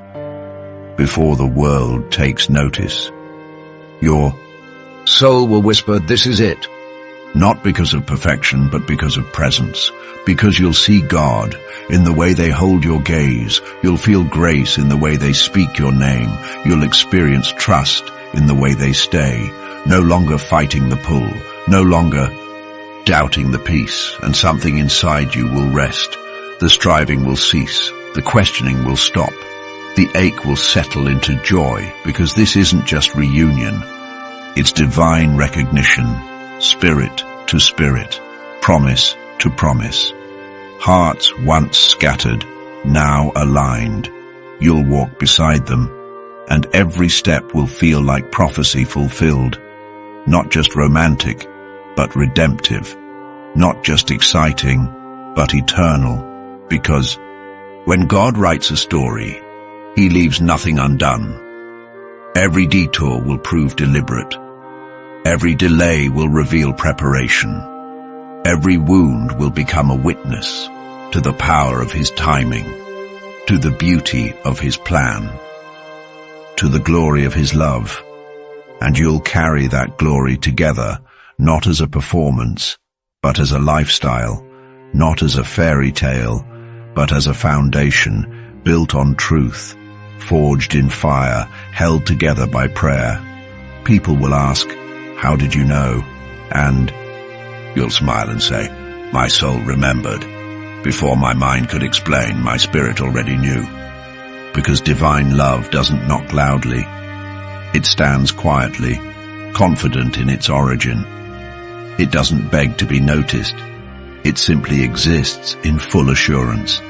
before the world takes notice. Your soul will whisper, "This is it." Not because of perfection, but because of presence. Because you'll see God in the way they hold your gaze. You'll feel grace in the way they speak your name. You'll experience trust in the way they stay. No longer fighting the pull. No longer doubting the peace. And something inside you will rest. The striving will cease. The questioning will stop. The ache will settle into joy. Because this isn't just reunion. It's divine recognition. Spirit to spirit, promise to promise. Hearts once scattered, now aligned. You'll walk beside them, and every step will feel like prophecy fulfilled. Not just romantic, but redemptive. Not just exciting, but eternal. Because when God writes a story, He leaves nothing undone. Every detour will prove deliberate. Every delay will reveal preparation. Every wound will become a witness to the power of His timing, to the beauty of His plan, to the glory of His love. And you'll carry that glory together, not as a performance, but as a lifestyle, not as a fairy tale, but as a foundation built on truth, forged in fire, held together by prayer. People will ask, "How did you know?" And you'll smile and say, "My soul remembered. Before my mind could explain, my spirit already knew." Because divine love doesn't knock loudly. It stands quietly, confident in its origin. It doesn't beg to be noticed. It simply exists in full assurance.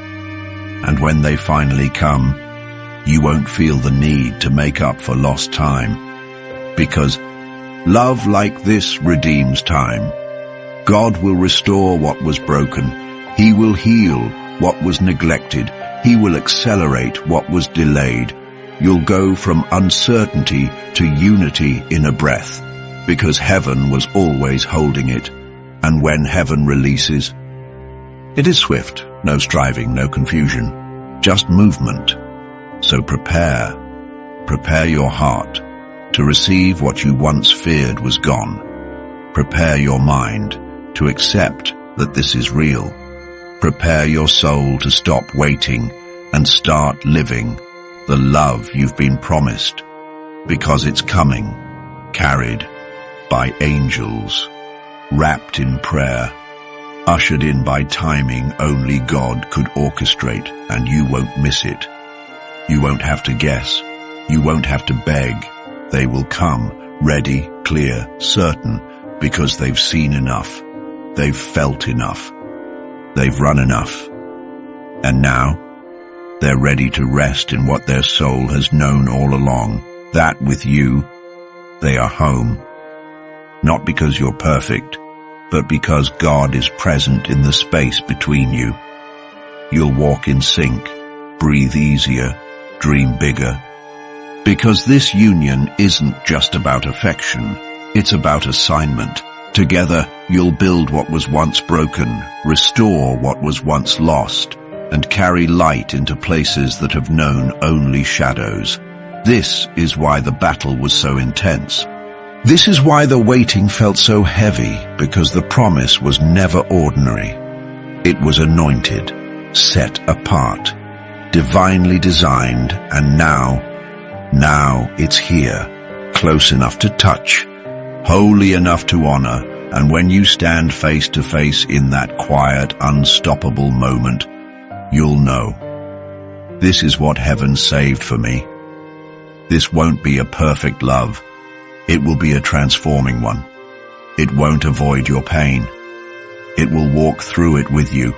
And when they finally come, you won't feel the need to make up for lost time. Because love like this redeems time. God will restore what was broken. He will heal what was neglected. He will accelerate what was delayed. You'll go from uncertainty to unity in a breath, because heaven was always holding it. And when heaven releases, it is swift, no striving, no confusion, just movement. So prepare your heart to receive what you once feared was gone. Prepare your mind to accept that this is real. Prepare your soul to stop waiting and start living the love you've been promised, because it's coming, carried by angels, wrapped in prayer, ushered in by timing only God could orchestrate, and you won't miss it. You won't have to guess. You won't have to beg. They will come, ready, clear, certain, because they've seen enough. They've felt enough. They've run enough. And now, they're ready to rest in what their soul has known all along, that with you, they are home. Not because you're perfect, but because God is present in the space between you. You'll walk in sync, breathe easier, dream bigger. Because this union isn't just about affection, it's about assignment. Together, you'll build what was once broken, restore what was once lost, and carry light into places that have known only shadows. This is why the battle was so intense. This is why the waiting felt so heavy, because the promise was never ordinary. It was anointed, set apart, divinely designed, and now it's here, close enough to touch, holy enough to honor, and when you stand face to face in that quiet, unstoppable moment, you'll know. This is what heaven saved for me. This won't be a perfect love. It will be a transforming one. It won't avoid your pain. It will walk through it with you.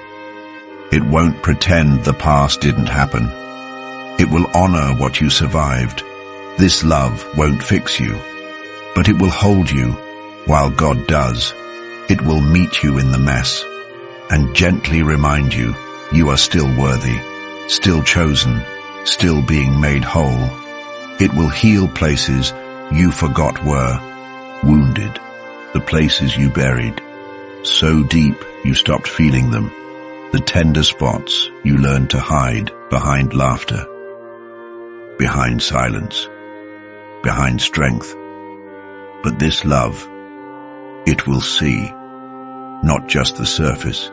It won't pretend the past didn't happen. It will honor what you survived. This love won't fix you, but it will hold you while God does. It will meet you in the mess and gently remind you you are still worthy, still chosen, still being made whole. It will heal places you forgot were wounded, the places you buried so deep you stopped feeling them, the tender spots you learned to hide behind laughter, behind silence, behind strength. But this love, it will see, not just the surface,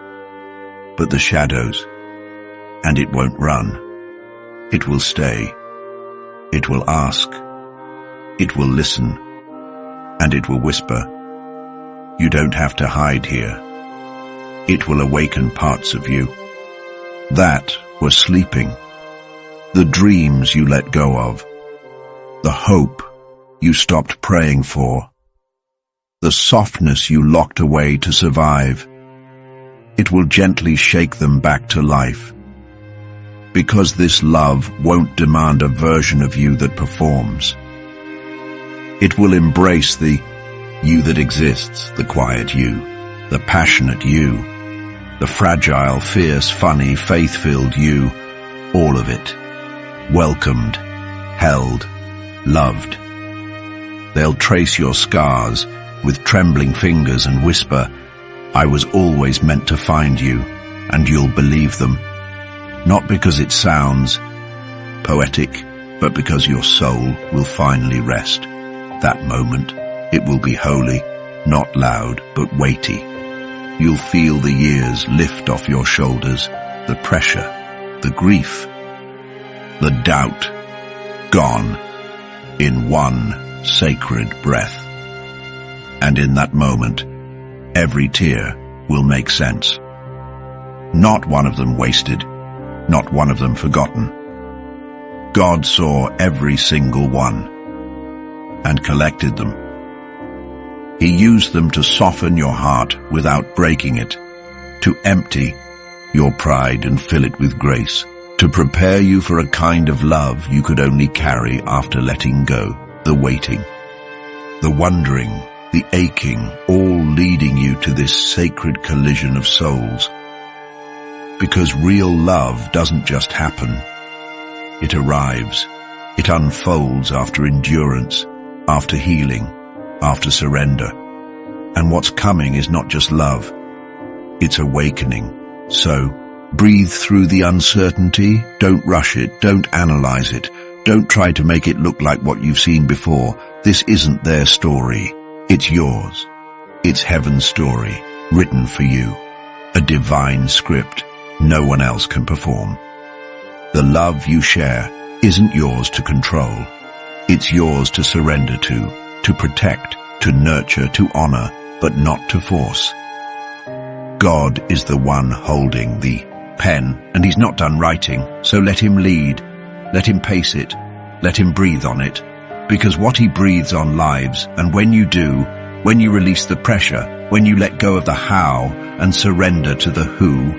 but the shadows, and it won't run. It will stay. It will ask. It will listen, and it will whisper. You don't have to hide here. It will awaken parts of you that were sleeping, the dreams you let go of, the hope you stopped praying for, the softness you locked away to survive. It will gently shake them back to life, because this love won't demand a version of you that performs. It will embrace the you that exists, the quiet you, the passionate you, the fragile, fierce, funny, faith-filled you, all of it. Welcomed, held, loved. They'll trace your scars with trembling fingers and whisper, I was always meant to find you, and you'll believe them. Not because it sounds poetic, but because your soul will finally rest. That moment, it will be holy, not loud, but weighty. You'll feel the years lift off your shoulders, the pressure, the grief, the doubt, gone in one sacred breath. And in that moment, every tear will make sense. Not one of them wasted, not one of them forgotten. God saw every single one and collected them. He used them to soften your heart without breaking it, to empty your pride and fill it with grace, to prepare you for a kind of love you could only carry after letting go, the waiting, the wondering, the aching, all leading you to this sacred collision of souls. Because real love doesn't just happen. It arrives. It unfolds after endurance, after healing, after surrender. And what's coming is not just love. It's awakening. So, breathe through the uncertainty. Don't rush it. Don't analyze it. Don't try to make it look like what you've seen before. This isn't their story. It's yours. It's heaven's story, written for you. A divine script no one else can perform. The love you share isn't yours to control. It's yours to surrender to protect, to nurture, to honor, but not to force. God is the one holding the pen, and he's not done writing, so let him lead. Let him pace it. Let him breathe on it. Because what he breathes on lives, and when you do, when you release the pressure, when you let go of the how and surrender to the who,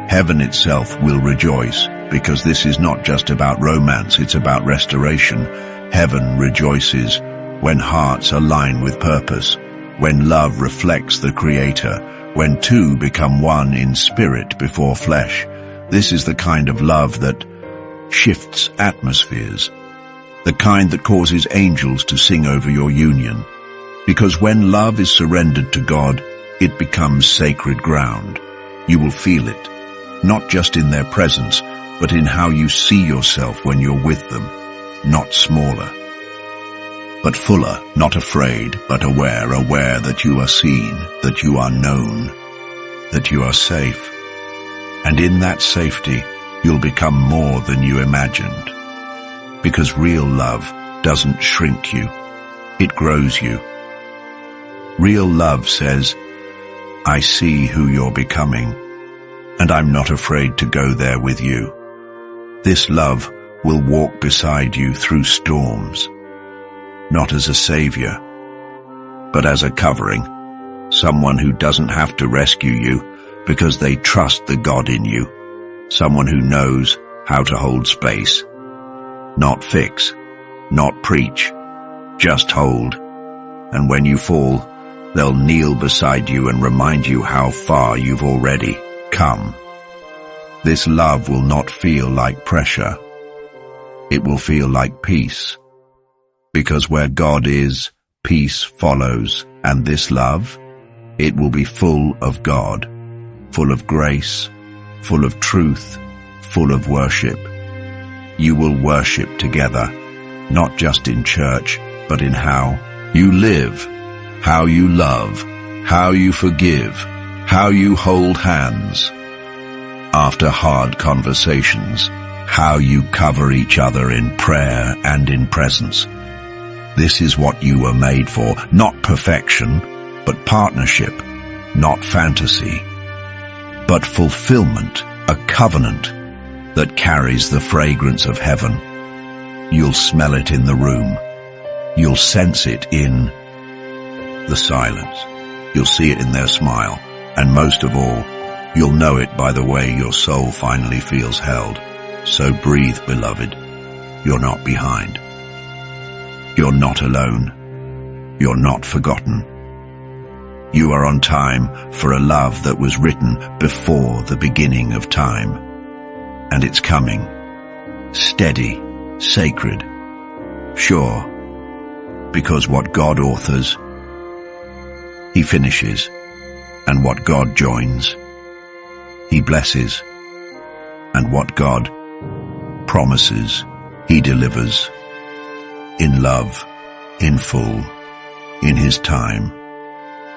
heaven itself will rejoice, because this is not just about romance, it's about restoration. Heaven rejoices when hearts align with purpose, when love reflects the Creator, when two become one in spirit before flesh. This is the kind of love that shifts atmospheres, the kind that causes angels to sing over your union. Because when love is surrendered to God, it becomes sacred ground. You will feel it, not just in their presence, but in how you see yourself when you're with them. Not smaller, but fuller, not afraid, but aware that you are seen, that you are known, that you are safe. And in that safety, you'll become more than you imagined. Because real love doesn't shrink you, it grows you. Real love says, I see who you're becoming, and I'm not afraid to go there with you. This love will walk beside you through storms, not as a savior, but as a covering, someone who doesn't have to rescue you because they trust the God in you, someone who knows how to hold space, not fix, not preach, just hold. And when you fall, they'll kneel beside you and remind you how far you've already come. This love will not feel like pressure. It will feel like peace. Because where God is, peace follows. And this love, it will be full of God, full of grace, full of truth, full of worship. You will worship together, not just in church, but in how you live, how you love, how you forgive, how you hold hands. After hard conversations, how you cover each other in prayer and in presence. This is what you were made for, not perfection, but partnership, not fantasy, but fulfillment, a covenant that carries the fragrance of heaven. You'll smell it in the room. You'll sense it in the silence. You'll see it in their smile. And most of all, you'll know it by the way your soul finally feels held. So breathe, beloved. You're not behind. You're not alone. You're not forgotten. You are on time for a love that was written before the beginning of time. And it's coming. Steady, sacred, sure. Because what God authors, he finishes. And what God joins, he blesses. And what God promises, he delivers. In love, in full, in his time.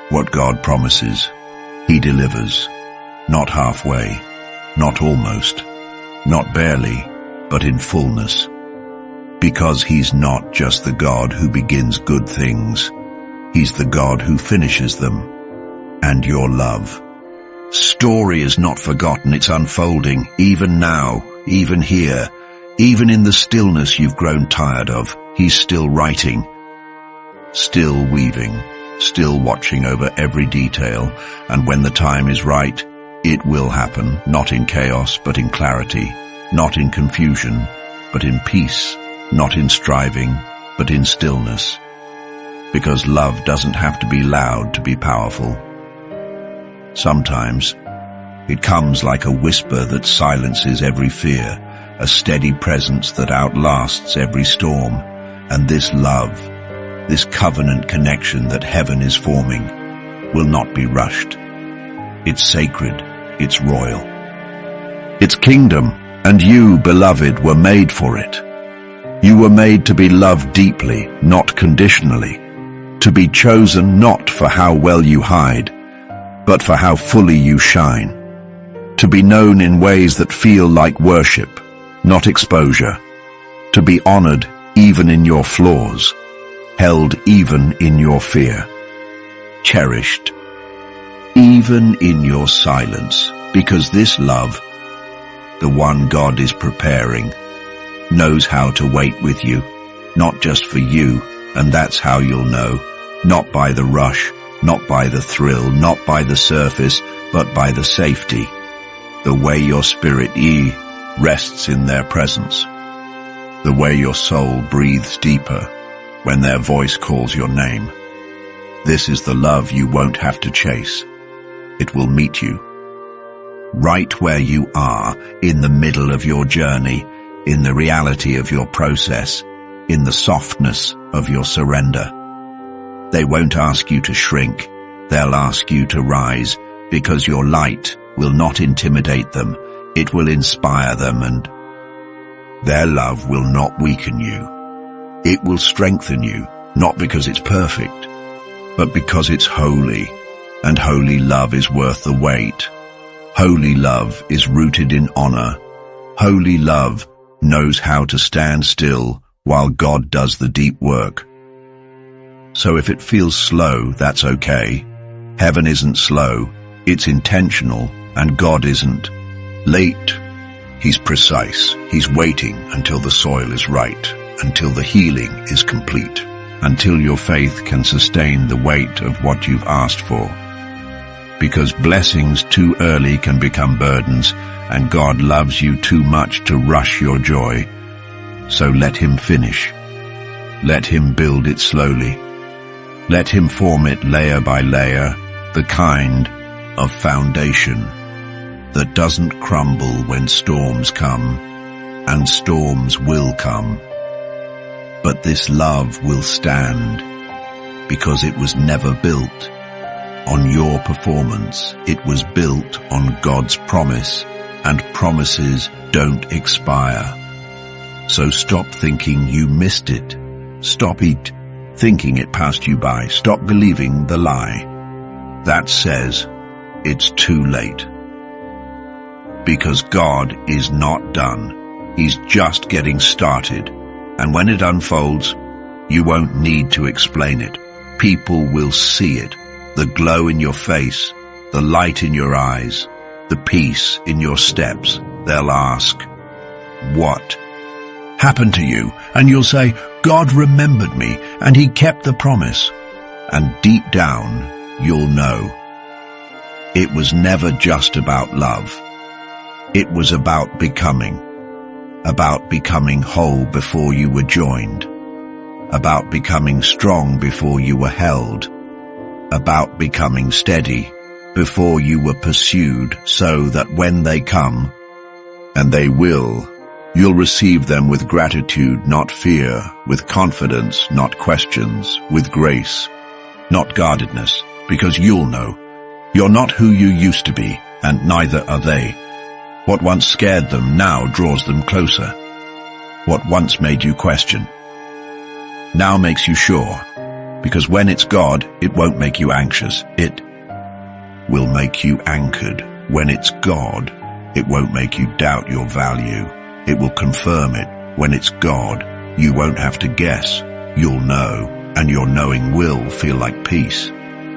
What God promises, he delivers. Not halfway, not almost, not barely, but in fullness. Because he's not just the God who begins good things. He's the God who finishes them. And your love. Story is not forgotten, it's unfolding, even now, even here, even in the stillness you've grown tired of. He's still writing, still weaving, still watching over every detail, and when the time is right, it will happen, not in chaos, but in clarity, not in confusion, but in peace, not in striving, but in stillness. Because love doesn't have to be loud to be powerful. Sometimes, it comes like a whisper that silences every fear, a steady presence that outlasts every storm, and this love, this covenant connection that heaven is forming, will not be rushed. It's sacred, it's royal. It's kingdom, and you, beloved, were made for it. You were made to be loved deeply, not conditionally, to be chosen not for how well you hide, but for how fully you shine, to be known in ways that feel like worship, not exposure, to be honored even in your flaws, held even in your fear, cherished even in your silence, because this love, the one God is preparing, knows how to wait with you, not just for you, and that's how you'll know, not by the rush, not by the thrill, not by the surface, but by the safety, the way your spirit rests in their presence, the way your soul breathes deeper when their voice calls your name. This is the love you won't have to chase. It will meet you right where you are, in the middle of your journey, in the reality of your process, in the softness of your surrender. They won't ask you to shrink, they'll ask you to rise, because your light will not intimidate them, it will inspire them, and their love will not weaken you. It will strengthen you, not because it's perfect, but because it's holy, and holy love is worth the wait. Holy love is rooted in honor. Holy love knows how to stand still while God does the deep work. So if it feels slow, that's okay. Heaven isn't slow, it's intentional, and God isn't late. He's precise. He's waiting until the soil is right, until the healing is complete, until your faith can sustain the weight of what you've asked for. Because blessings too early can become burdens, and God loves you too much to rush your joy. So let Him finish. Let Him build it slowly. Let Him form it layer by layer, the kind of foundation that doesn't crumble when storms come, and storms will come. But this love will stand, because it was never built on your performance. It was built on God's promise, and promises don't expire. So stop thinking you missed it. Stop thinking it passed you by. Stop believing the lie that says it's too late. Because God is not done. He's just getting started. And when it unfolds, you won't need to explain it. People will see it. The glow in your face, the light in your eyes, the peace in your steps. They'll ask, what happened to you? And you'll say, God remembered me, and He kept the promise. And deep down, you'll know. It was never just about love. It was about becoming whole before you were joined, about becoming strong before you were held, about becoming steady before you were pursued, so that when they come, and they will, you'll receive them with gratitude, not fear, with confidence, not questions, with grace, not guardedness, because you'll know. You're not who you used to be, and neither are they. What once scared them now draws them closer. What once made you question now makes you sure, because when it's God, it won't make you anxious. It will make you anchored. When it's God, it won't make you doubt your value. It will confirm it. When it's God, You won't have to guess. You'll know, and your knowing will feel like peace.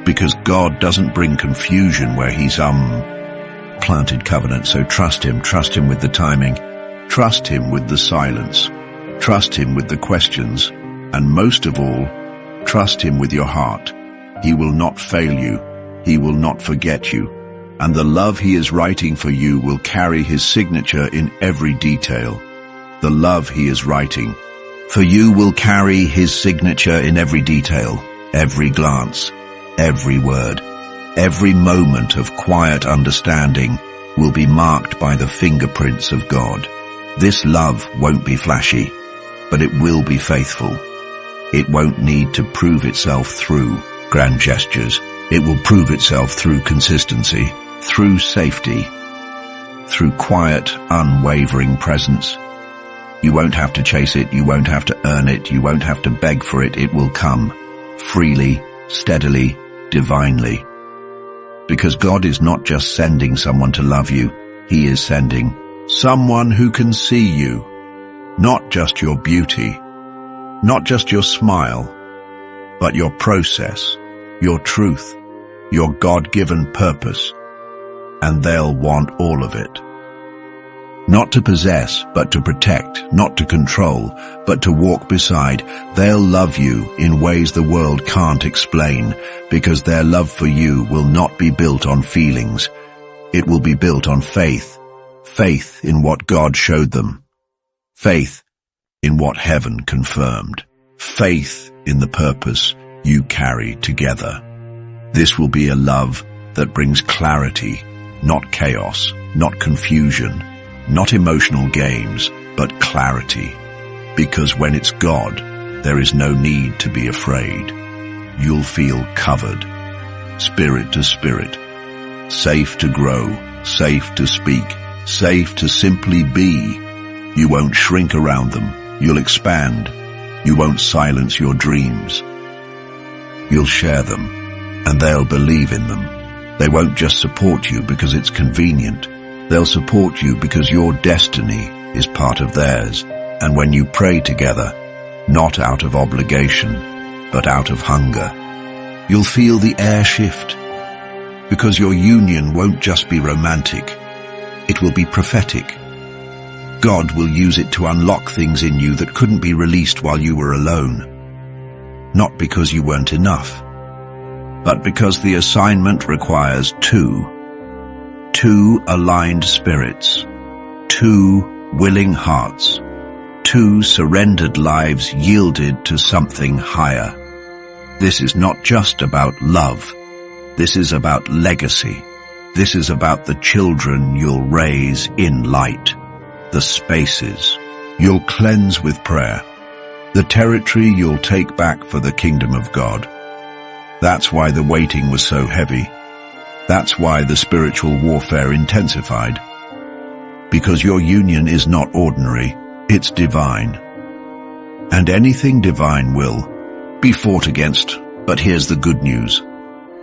Because God doesn't bring confusion where He's planted covenant. So trust Him with the timing. Trust Him with the silence. Trust Him with the questions. And most of all, trust Him with your heart. He will not fail you. He will not forget you. And the love He is writing for you will carry His signature in every detail. The love He is writing for you will carry His signature in every detail, every glance, every word. Every moment of quiet understanding will be marked by the fingerprints of God. This love won't be flashy, but it will be faithful. It won't need to prove itself through grand gestures. It will prove itself through consistency, through safety, through quiet, unwavering presence. You won't have to chase it, you won't have to earn it, you won't have to beg for it. It will come freely, steadily, divinely. Because God is not just sending someone to love you, He is sending someone who can see you, not just your beauty, not just your smile, but your process, your truth, your God-given purpose. And they'll want all of it. Not to possess, but to protect, not to control, but to walk beside. They'll love you in ways the world can't explain, because their love for you will not be built on feelings. It will be built on faith. Faith in what God showed them. Faith in what heaven confirmed. Faith in the purpose you carry together. This will be a love that brings clarity, not chaos, not confusion, not emotional games, but clarity. Because when it's God, there is no need to be afraid. You'll feel covered, spirit to spirit, safe to grow, safe to speak, safe to simply be. You won't shrink around them. You'll expand. You won't silence your dreams. You'll share them, and they'll believe in them. They won't just support you because it's convenient. They'll support you because your destiny is part of theirs. And when you pray together, not out of obligation, but out of hunger, you'll feel the air shift. Because your union won't just be romantic, it will be prophetic. God will use it to unlock things in you that couldn't be released while you were alone. Not because you weren't enough, but because the assignment requires two aligned spirits, two willing hearts, two surrendered lives yielded to something higher. This is not just about love. This is about legacy. This is about the children you'll raise in light, the spaces you'll cleanse with prayer, the territory you'll take back for the kingdom of God. That's why the waiting was so heavy. That's why the spiritual warfare intensified. Because your union is not ordinary, it's divine. And anything divine will be fought against. But here's the good news.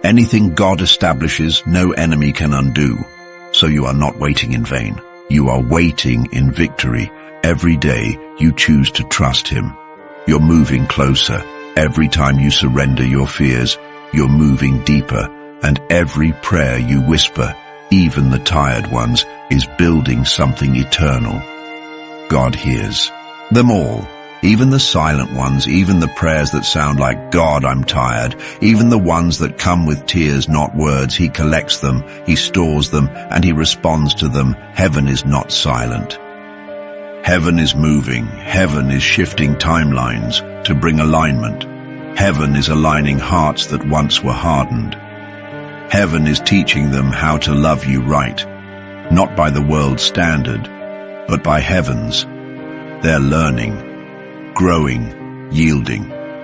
Anything God establishes, no enemy can undo. So you are not waiting in vain. You are waiting in victory. Every day you choose to trust Him. You're moving closer. Every time you surrender your fears, you're moving deeper. And every prayer you whisper, even the tired ones, is building something eternal. God hears them all, even the silent ones, even the prayers that sound like, God, I'm tired, even the ones that come with tears, not words. He collects them, He stores them, and He responds to them. Heaven is not silent. Heaven is moving. Heaven is shifting timelines to bring alignment. Heaven is aligning hearts that once were hardened. Heaven is teaching them how to love you right, not by the world's standard, but by heaven's. They're learning, growing, yielding.